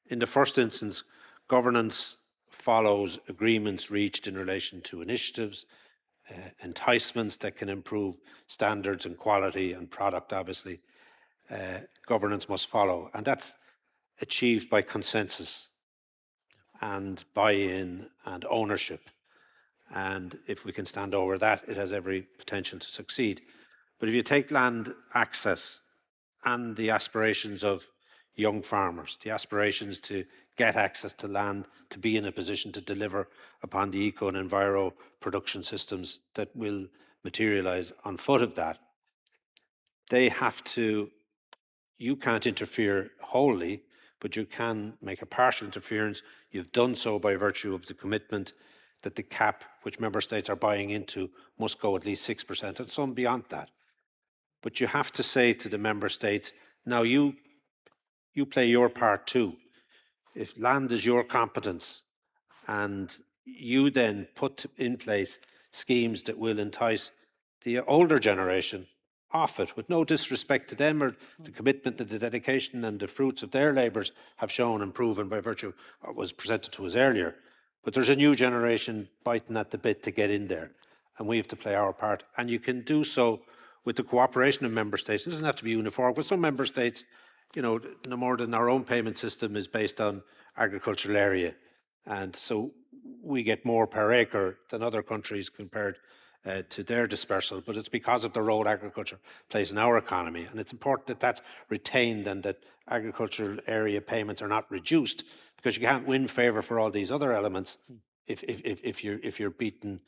In the first instance, governance follows agreements reached in relation to initiatives, enticements that can improve standards and quality and product, obviously. Governance must follow, and that's achieved by consensus and buy-in and ownership. And if we can stand over that, it has every potential to succeed. But if you take land access and the aspirations of young farmers, the aspirations to get access to land, to be in a position to deliver upon the eco and enviro production systems that will materialize on foot of that, they have to you can't interfere wholly, but you can make a partial interference. You've done so by virtue of the commitment that the cap, which member states are buying into, must go at least 6% and some beyond that. But you have to say to the member states, now you play your part too. If land is your competence and you then put in place schemes that will entice the older generation off it, with no disrespect to them or the commitment that the dedication and the fruits of their labours have shown and proven by virtue of what was presented to us earlier. But there's a new generation biting at the bit to get in there, and we have to play our part. And you can do so with the cooperation of member states. It doesn't have to be uniform, but some member states, you know, no more than our own payment system is based on agricultural area. And so we get more per acre than other countries compared to their dispersal, but it's because of the role agriculture plays in our economy. And it's important that that's retained and that agricultural area payments are not reduced, because you can't win favour for all these other elements if you're beaten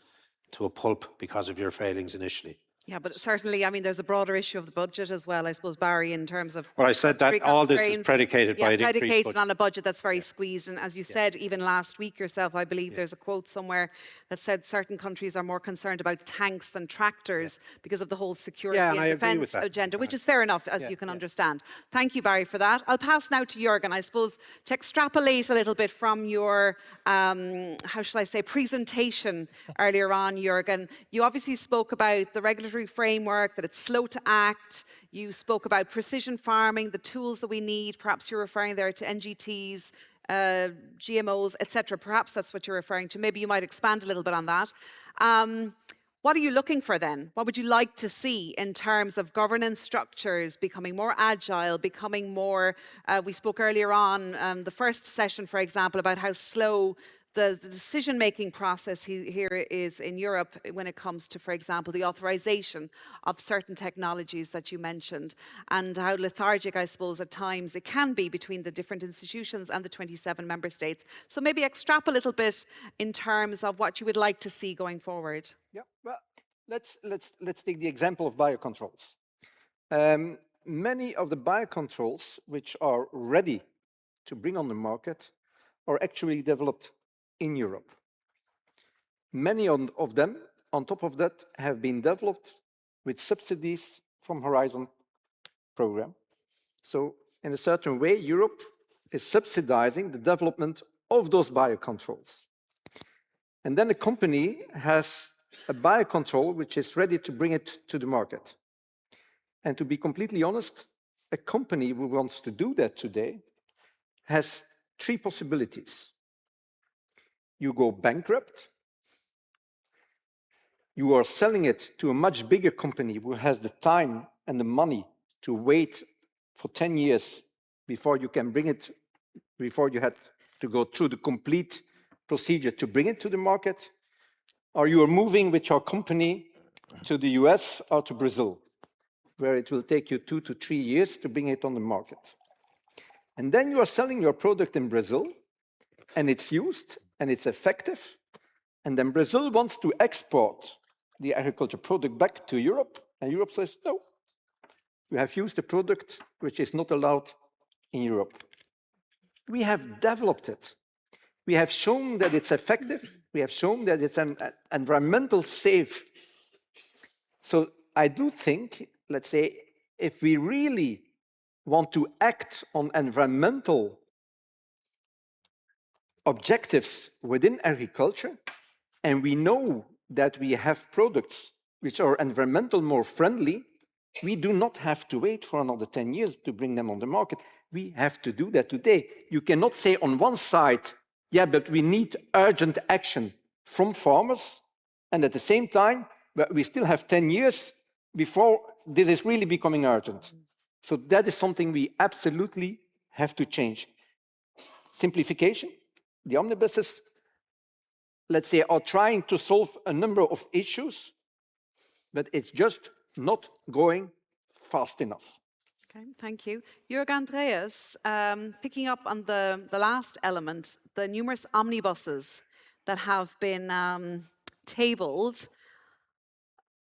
to a pulp because of your failings initially. Yeah, but certainly, I mean, there's a broader issue of the budget as well, I suppose, Barry, in terms of... Well, I said that all this is predicated by the increased predicated budget. on a budget that's very squeezed. And as you said, even last week yourself, I believe there's a quote somewhere that said certain countries are more concerned about tanks than tractors because of the whole security and I and agree with defence that. agenda, which is fair enough, as you can understand. Thank you, Barry, for that. I'll pass now to Jürgen, I suppose, to extrapolate a little bit from your, how shall I say, presentation earlier on, Jürgen. You obviously spoke about the regulatory framework, that it's slow to act. You spoke about precision farming, the tools that we need. Perhaps you're referring there to NGTs, GMOs, etc. Perhaps that's what you're referring to. Maybe you might expand a little bit on that. What are you looking for then? What would you like to see in terms of governance structures becoming more agile, becoming more, we spoke earlier on, the first session, for example, about how slow the decision-making process here is in Europe when it comes to, for example, the authorization of certain technologies that you mentioned, and how lethargic, I suppose, at times it can be between the different institutions and the 27 member states. So maybe extrapolate a little bit in terms of what you would like to see going forward. Yeah, well, let's take the example of biocontrols. Many of the biocontrols which are ready to bring on the market are actually developed in Europe. Many of them, on top of that, have been developed with subsidies from Horizon program. So in a certain way, Europe is subsidizing the development of those biocontrols. And then a company has a biocontrol which is ready to bring it to the market. And to be completely honest, a company who wants to do that today has three possibilities. You go bankrupt, you are selling it to a much bigger company who has the time and the money to wait for 10 years before you can bring it, before you had to go through the complete procedure to bring it to the market, or you are moving with your company to the US or to Brazil, where it will take you 2 to 3 years to bring it on the market. And then you are selling your product in Brazil, and it's used, and it's effective, and then Brazil wants to export the agriculture product back to Europe, and Europe says, no, you have used a product which is not allowed in Europe. We have developed it. We have shown that it's effective. We have shown that it's an environmental safe. So I do think, let's say, if we really want to act on environmental objectives within agriculture, and we know that we have products which are environmental more friendly, we do not have to wait for another 10 years to bring them on the market. We have to do that today. You cannot say on one side, yeah, but we need urgent action from farmers, and at the same time, we still have 10 years before this is really becoming urgent. So that is something we absolutely have to change. Simplification. The omnibuses, let's say, are trying to solve a number of issues, but it's just not going fast enough. Okay, thank you. Jörg Andreas, picking up on the last element, the numerous omnibuses that have been tabled,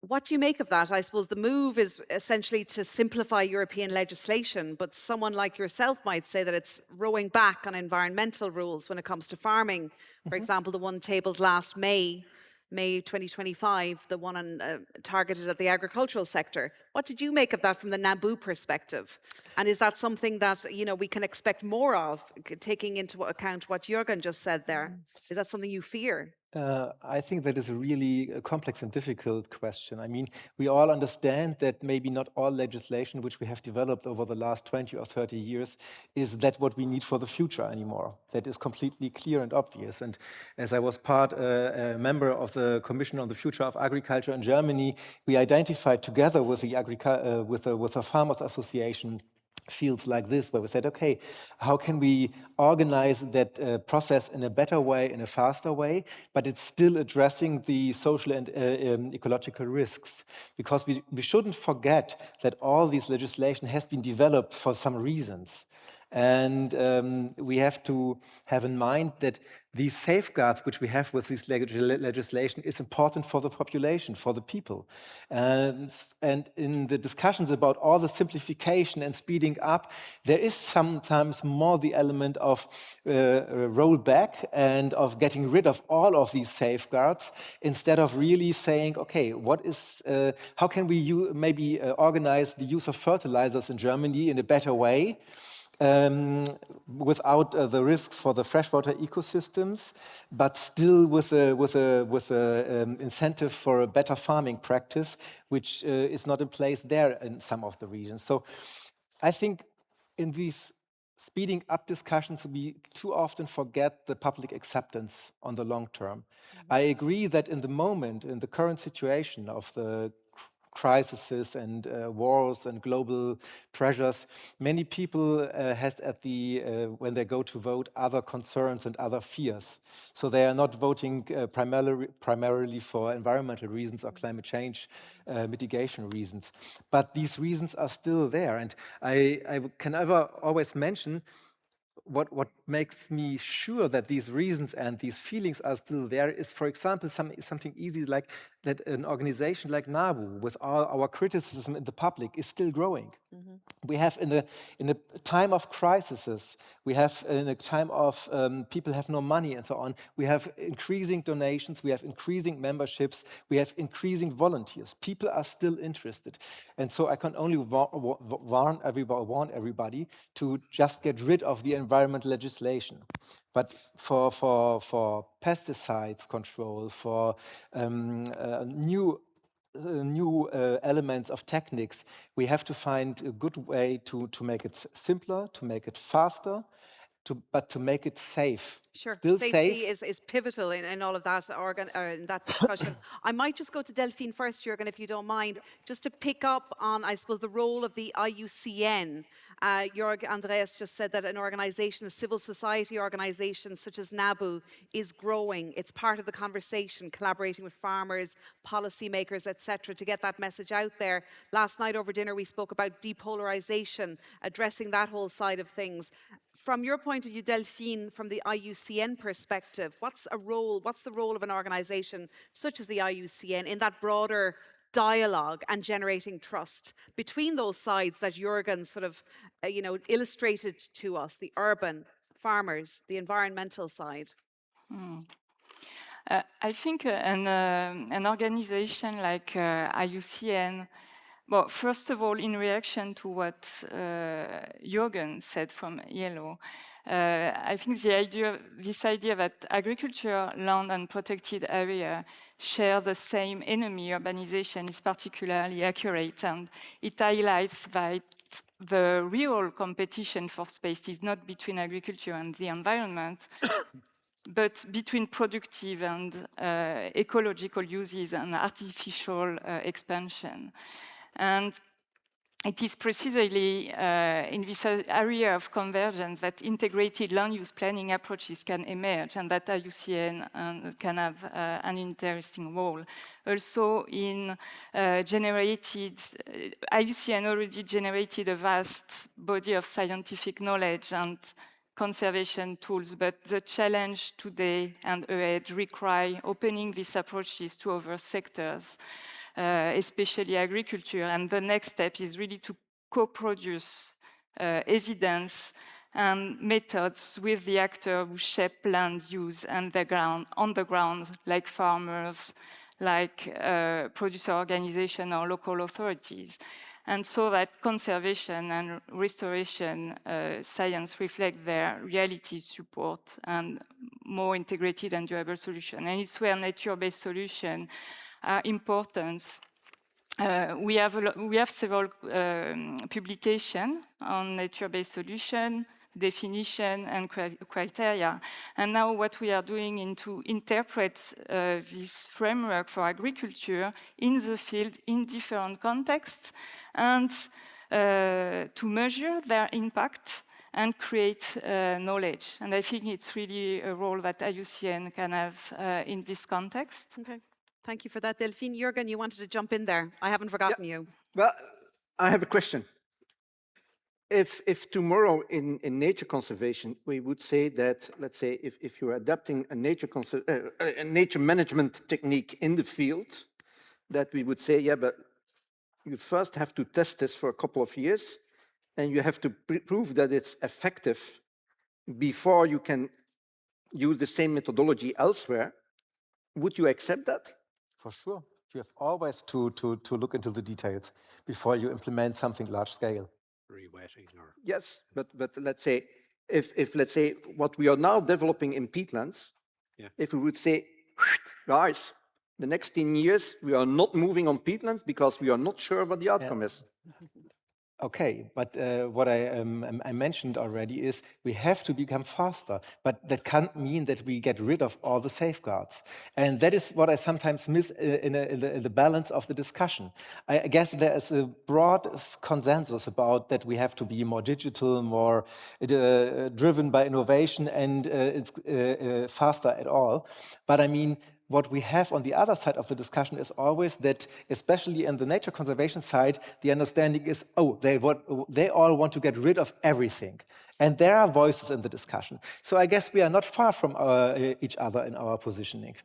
What do you make of that? I suppose the move is essentially to simplify European legislation, but someone like yourself might say that it's rowing back on environmental rules when it comes to farming. For example, the one tabled last May 2025, the one targeted at the agricultural sector. What did you make of that from the NABU perspective? And is that something that we can expect more of, taking into account what Jürgen just said there? Is that something you fear? I think that is a really complex and difficult question. I mean, we all understand that maybe not all legislation which we have developed over the last 20 or 30 years is that what we need for the future anymore. That is completely clear and obvious. And as I was a member of the Commission on the Future of Agriculture in Germany, we identified together with the Farmers Association fields like this, where we said, okay, how can we organize that process in a better way, in a faster way, but it's still addressing the social and ecological risks? Because we shouldn't forget that all this legislation has been developed for some reasons. And we have to have in mind that these safeguards which we have with this legislation is important for the population, for the people. And in the discussions about all the simplification and speeding up, there is sometimes more the element of rollback and of getting rid of all of these safeguards instead of really saying, okay, how can we maybe organize the use of fertilizers in Germany in a better way? Without the risks for the freshwater ecosystems, but still with a incentive for a better farming practice, which is not in place there in some of the regions. So I think in these speeding up discussions, we too often forget the public acceptance on the long term. I agree that in the moment, in the current situation of the crises and wars and global pressures, many people has when they go to vote other concerns and other fears. So they are not voting primarily for environmental reasons or climate change mitigation reasons. But these reasons are still there. And I can always mention what makes me sure that these reasons and these feelings are still there is, for example, something easy like that an organization like NABU, with all our criticism in the public, is still growing. We have in a time of crises, we have in a time of people have no money and so on, we have increasing donations, we have increasing memberships, we have increasing volunteers. People are still interested. And so I can only warn everybody to just get rid of the environmental legislation. But for pesticides control, for new elements of techniques, we have to find a good way to make it simpler, to make it faster, but to make it safe. Sure, Still safety safe. is pivotal in all of that in that discussion. I might just go to Delphine first, Jürgen, if you don't mind, just to pick up on, I suppose, the role of the IUCN. Jörg Andreas just said that an organization, a civil society organization such as NABU, is growing. It's part of the conversation, collaborating with farmers, policymakers, etc., to get that message out there. Last night over dinner, we spoke about depolarization, addressing that whole side of things. From your point of view, Delphine, from the IUCN perspective, what's the role of an organization such as the IUCN in that broader dialogue and generating trust between those sides that Jürgen sort of, illustrated to us, the urban farmers, the environmental side? I think an organization like IUCN, well, first of all, in reaction to what Jürgen said from Yellow, I think this idea that agriculture, land and protected area share the same enemy, urbanization, is particularly accurate, and it highlights that the real competition for space is not between agriculture and the environment, but between productive and ecological uses and artificial expansion. And it is precisely in this area of convergence that integrated land use planning approaches can emerge, and that IUCN can have an interesting role. Also, IUCN already generated a vast body of scientific knowledge and conservation tools, but the challenge today and ahead require opening these approaches to other sectors. especially agriculture. And the next step is really to co-produce evidence and methods with the actors who shape land use and the ground, on the ground, like farmers, like producer organization or local authorities. And so that conservation and restoration science reflect their reality support and more integrated and durable solution. And it's where nature-based solutions are important. We have several publications on nature-based solution, definition and criteria. And now what we are doing is to interpret this framework for agriculture in the field in different contexts and to measure their impact and create knowledge. And I think it's really a role that IUCN can have in this context. Okay. Thank you for that. Delphine, Jürgen, you wanted to jump in there. I haven't forgotten you. Well, I have a question. If tomorrow in nature conservation, we would say that, let's say, if you're adapting a nature management technique in the field, that we would say, yeah, but you first have to test this for a couple of years, and you have to prove that it's effective before you can use the same methodology elsewhere. Would you accept that? For sure. You have always to look into the details before you implement something large scale. Rewetting or Yes, but let's say, if let's say what we are now developing in peatlands, Yeah. if we would say, guys, the next 10 years, we are not moving on peatlands because we are not sure what the outcome is. Okay, but what I mentioned already is we have to become faster, but that can't mean that we get rid of all the safeguards. And that is what I sometimes miss in the balance of the discussion. I guess there is a broad consensus about that we have to be more digital, more driven by innovation, and it's faster at all. But I mean, what we have on the other side of the discussion is always that, especially in the nature conservation side, the understanding is, oh, they all want to get rid of everything. And there are voices in the discussion. So I guess we are not far from each other in our positioning.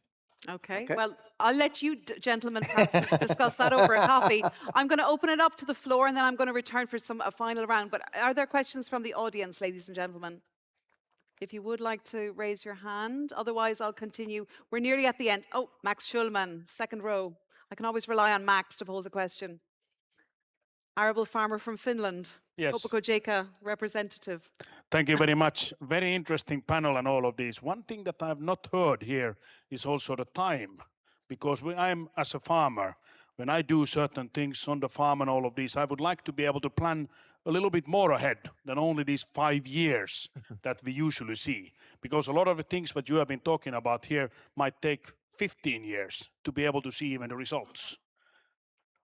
Okay. Well, I'll let you gentlemen perhaps discuss that over a coffee. I'm going to open it up to the floor and then I'm going to return for a final round. But are there questions from the audience, ladies and gentlemen? If you would like to raise your hand, otherwise I'll continue. We're nearly at the end. Oh, Max Schulman, second row. I can always rely on Max to pose a question. Arable farmer from Finland. Yes. Kopakojeka representative. Thank you very much. Very interesting panel and all of these. One thing that I've not heard here is also the time, because I'm as a farmer, when I do certain things on the farm and all of these, I would like to be able to plan a little bit more ahead than only these 5 years that we usually see. Because a lot of the things that you have been talking about here might take 15 years to be able to see even the results.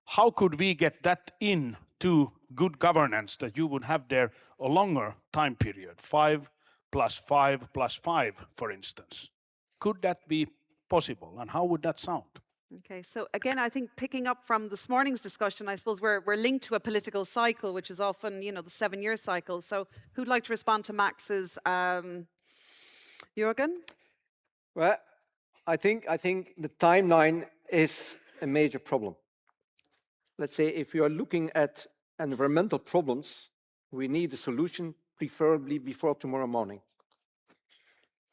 How could we get that into good governance, that you would have there a longer time period, 5 + 5 + 5, for instance? Could that be possible, and how would that sound? Okay, so again, I think picking up from this morning's discussion, I suppose we're linked to a political cycle, which is often, the 7-year cycle. So who'd like to respond to Max's, Jürgen? Well, I think the timeline is a major problem. Let's say if you are looking at environmental problems, we need a solution preferably before tomorrow morning.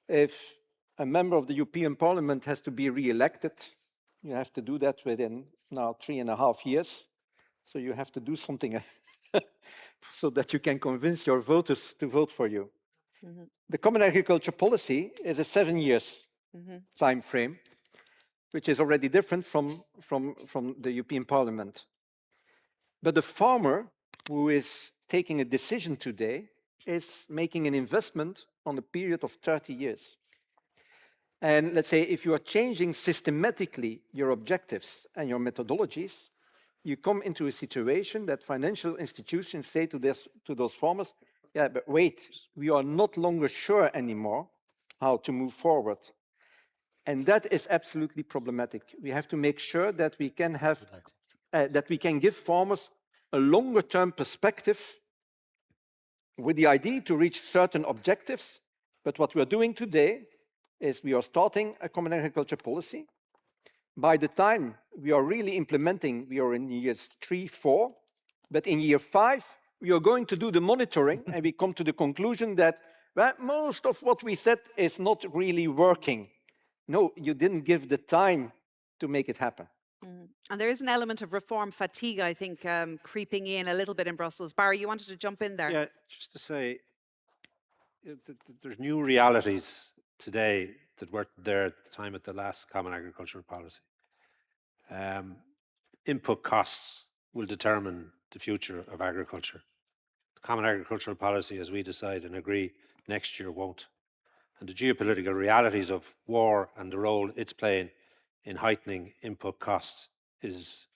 If a member of the European Parliament has to be re-elected, you have to do that within now 3.5 years. So you have to do something so that you can convince your voters to vote for you. Mm-hmm. The Common Agriculture Policy is a 7 years time frame, which is already different from the European Parliament. But the farmer who is taking a decision today is making an investment on a period of 30 years. And let's say if you are changing systematically your objectives and your methodologies, you come into a situation that financial institutions say to those farmers, yeah, but wait, we are not longer sure anymore how to move forward. And that is absolutely problematic. We have to make sure that we can have, that we can give farmers a longer-term perspective with the idea to reach certain objectives. But what we are doing today is we are starting a common agriculture policy. by the time we are really implementing, we are in years 3, 4, but in year 5, we are going to do the monitoring and we come to the conclusion that well, most of what we said is not really working. No, you didn't give the time to make it happen. And there is an element of reform fatigue, I think, creeping in a little bit in Brussels. Barry, you wanted to jump in there. Yeah, just to say, there's new realities today that weren't there at the time of the last Common Agricultural Policy. Input costs will determine the future of agriculture. The Common Agricultural Policy, as we decide and agree next year, won't. And the geopolitical realities of war and the role it's playing in heightening input costs is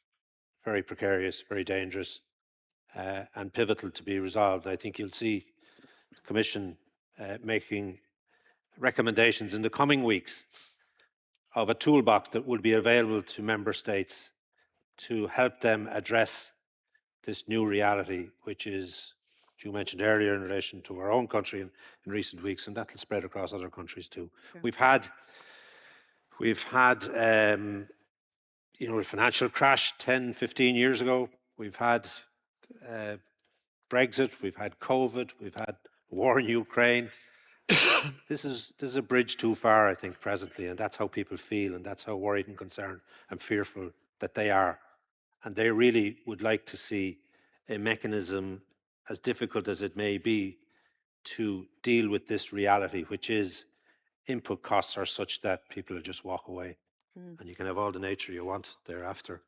very precarious, very dangerous, and pivotal to be resolved. I think you'll see the Commission making recommendations in the coming weeks of a toolbox that will be available to Member States to help them address this new reality, which is, as you mentioned earlier, in relation to our own country in recent weeks, and that will spread across other countries too. Sure. We've had you know, a financial crash 10, 15 years ago. We've had Brexit, we've had COVID, we've had war in Ukraine. This is a bridge too far, I think, presently, and that's how people feel, and that's how worried and concerned and fearful that they are. And they really would like to see a mechanism, as difficult as it may be, to deal with this reality, which is input costs are such that people will just walk away. And you can have all the nature you want thereafter,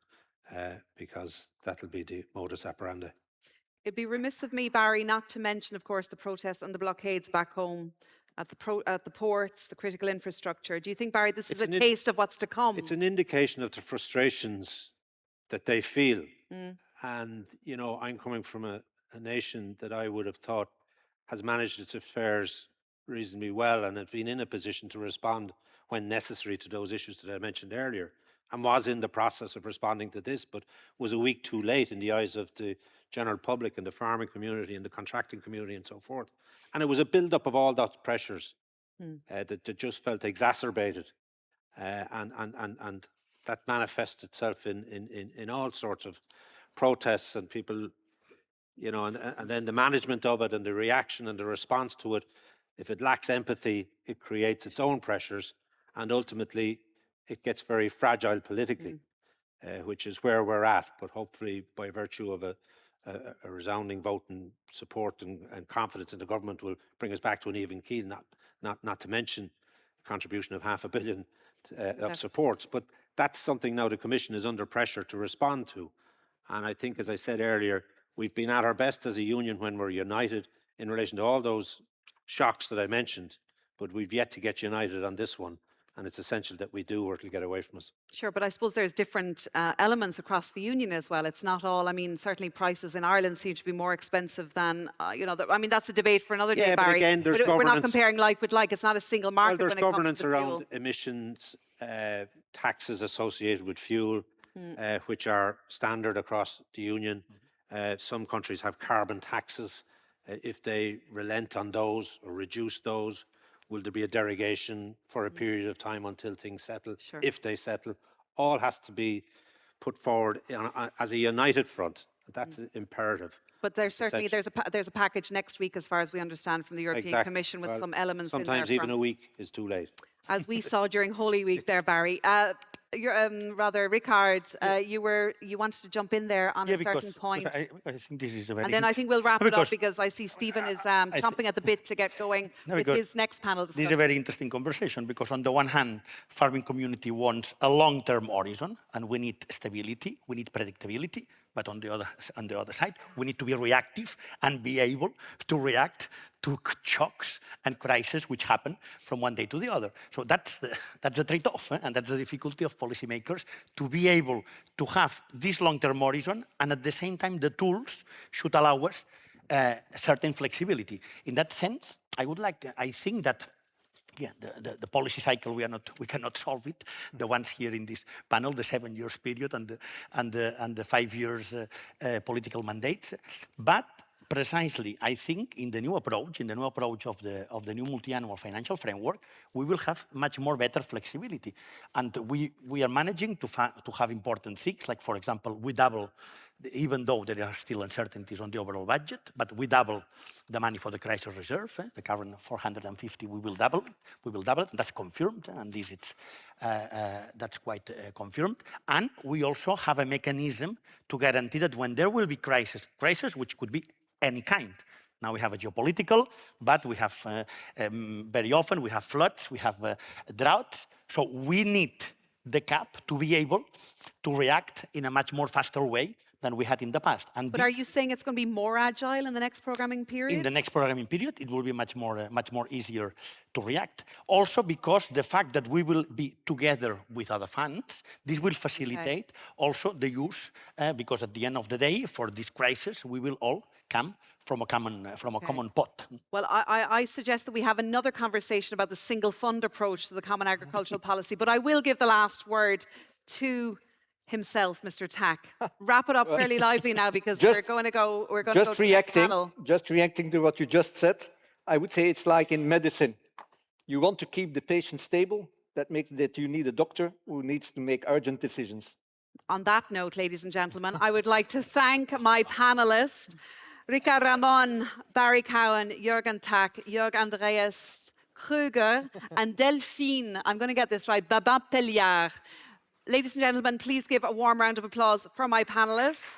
because that'll be the modus operandi. It'd be remiss of me, Barry, not to mention, of course, the protests and the blockades back home at the ports, the critical infrastructure. Do you think, Barry, this is a taste of what's to come? It's an indication of the frustrations that they feel. And, you know, I'm coming from a nation that I would have thought has managed its affairs reasonably well and has been in a position to respond when necessary to those issues that I mentioned earlier, and was in the process of responding to this, but was a week too late in the eyes of the general public and the farming community and the contracting community and so forth. And it was a build-up of all those pressures that just felt exacerbated, and that manifests itself in all sorts of protests and people, you know, and then the management of it and the reaction and the response to it. If it lacks empathy, it creates its own pressures, and ultimately it gets very fragile politically, which is where we're at. But hopefully, by virtue of a resounding vote and support and confidence in the government, will bring us back to an even keel. Not to mention the contribution of $500 million of supports. But that's something now the Commission is under pressure to respond to. And I think, as I said earlier, we've been at our best as a union when we're united in relation to all those shocks that I mentioned, but we've yet to get united on this one. And it's essential that we do, or it'll get away from us. Sure, but I suppose there's different elements across the union as well. It's not all, I mean, certainly prices in Ireland seem to be more expensive than, you know, I mean, that's a debate for another day, Barry. But again, there's we're not comparing like with like. It's not a single market when it comes to governance around fuel. emissions, taxes associated with fuel, which are standard across the union. Some countries have carbon taxes. If they relent on those or reduce those, will there be a derogation for a period of time until things settle? Sure. If they settle, all has to be put forward as a united front. That's imperative. But there's certainly there's a package next week, as far as we understand, from the European Commission with some elements in there. Sometimes even a week is too late. As we saw during Holy Week there, Barry. Ricard, you wanted to jump in there on a certain point. I think this is a very and then I think we'll wrap it up, because I see Stephen is chomping at the bit to get going with his next panel discussion. This is a very interesting conversation, because on the one hand, farming community wants a long-term horizon, and we need stability, we need predictability. But on the other side, we need to be reactive and be able to react to shocks and crises which happen from one day to the other. So that's the trade-off, and that's the difficulty of policymakers, to be able to have this long-term horizon, and at the same time the tools should allow us certain flexibility. In that sense, I think that the policy cycle, we cannot solve it. The ones here in this panel, the 7 years period and the 5 years political mandates. But precisely, I think in the new approach, of the new multi-annual financial framework, we will have much more better flexibility. And we are managing to have important things, like, for example, we double, even though there are still uncertainties on the overall budget, but we double the money for the crisis reserve. The current 450, we will double it. That's confirmed, and that's quite confirmed. And we also have a mechanism to guarantee that when there will be crisis which could be any kind. Now we have a geopolitical, but we have very often we have floods, we have droughts. So we need the CAP to be able to react in a much more faster way than we had in the past. And But are you saying it's going to be more agile in the next programming period? in the next programming period, it will be much more easier to react. Also because the fact that we will be together with other funds, this will facilitate also the use, because at the end of the day, for this crisis, we will all come from a common pot. Well, I suggest that we have another conversation about the single fund approach to the Common Agricultural Policy, but I will give the last word to himself, Mr. Tack. Wrap it up fairly lively now, because we're going to go to the next panel. Just reacting to what you just said, I would say it's like in medicine. You want to keep the patient stable, that makes that you need a doctor who needs to make urgent decisions. On that note, ladies and gentlemen, I would like to thank my panelists, Ricard Ramon, Barry Cowan, Jürgen Tack, Jörg Andreas Krüger, and Delphine, I'm going to get this right, Babin-Pelliard. Ladies and gentlemen, please give a warm round of applause for my panelists.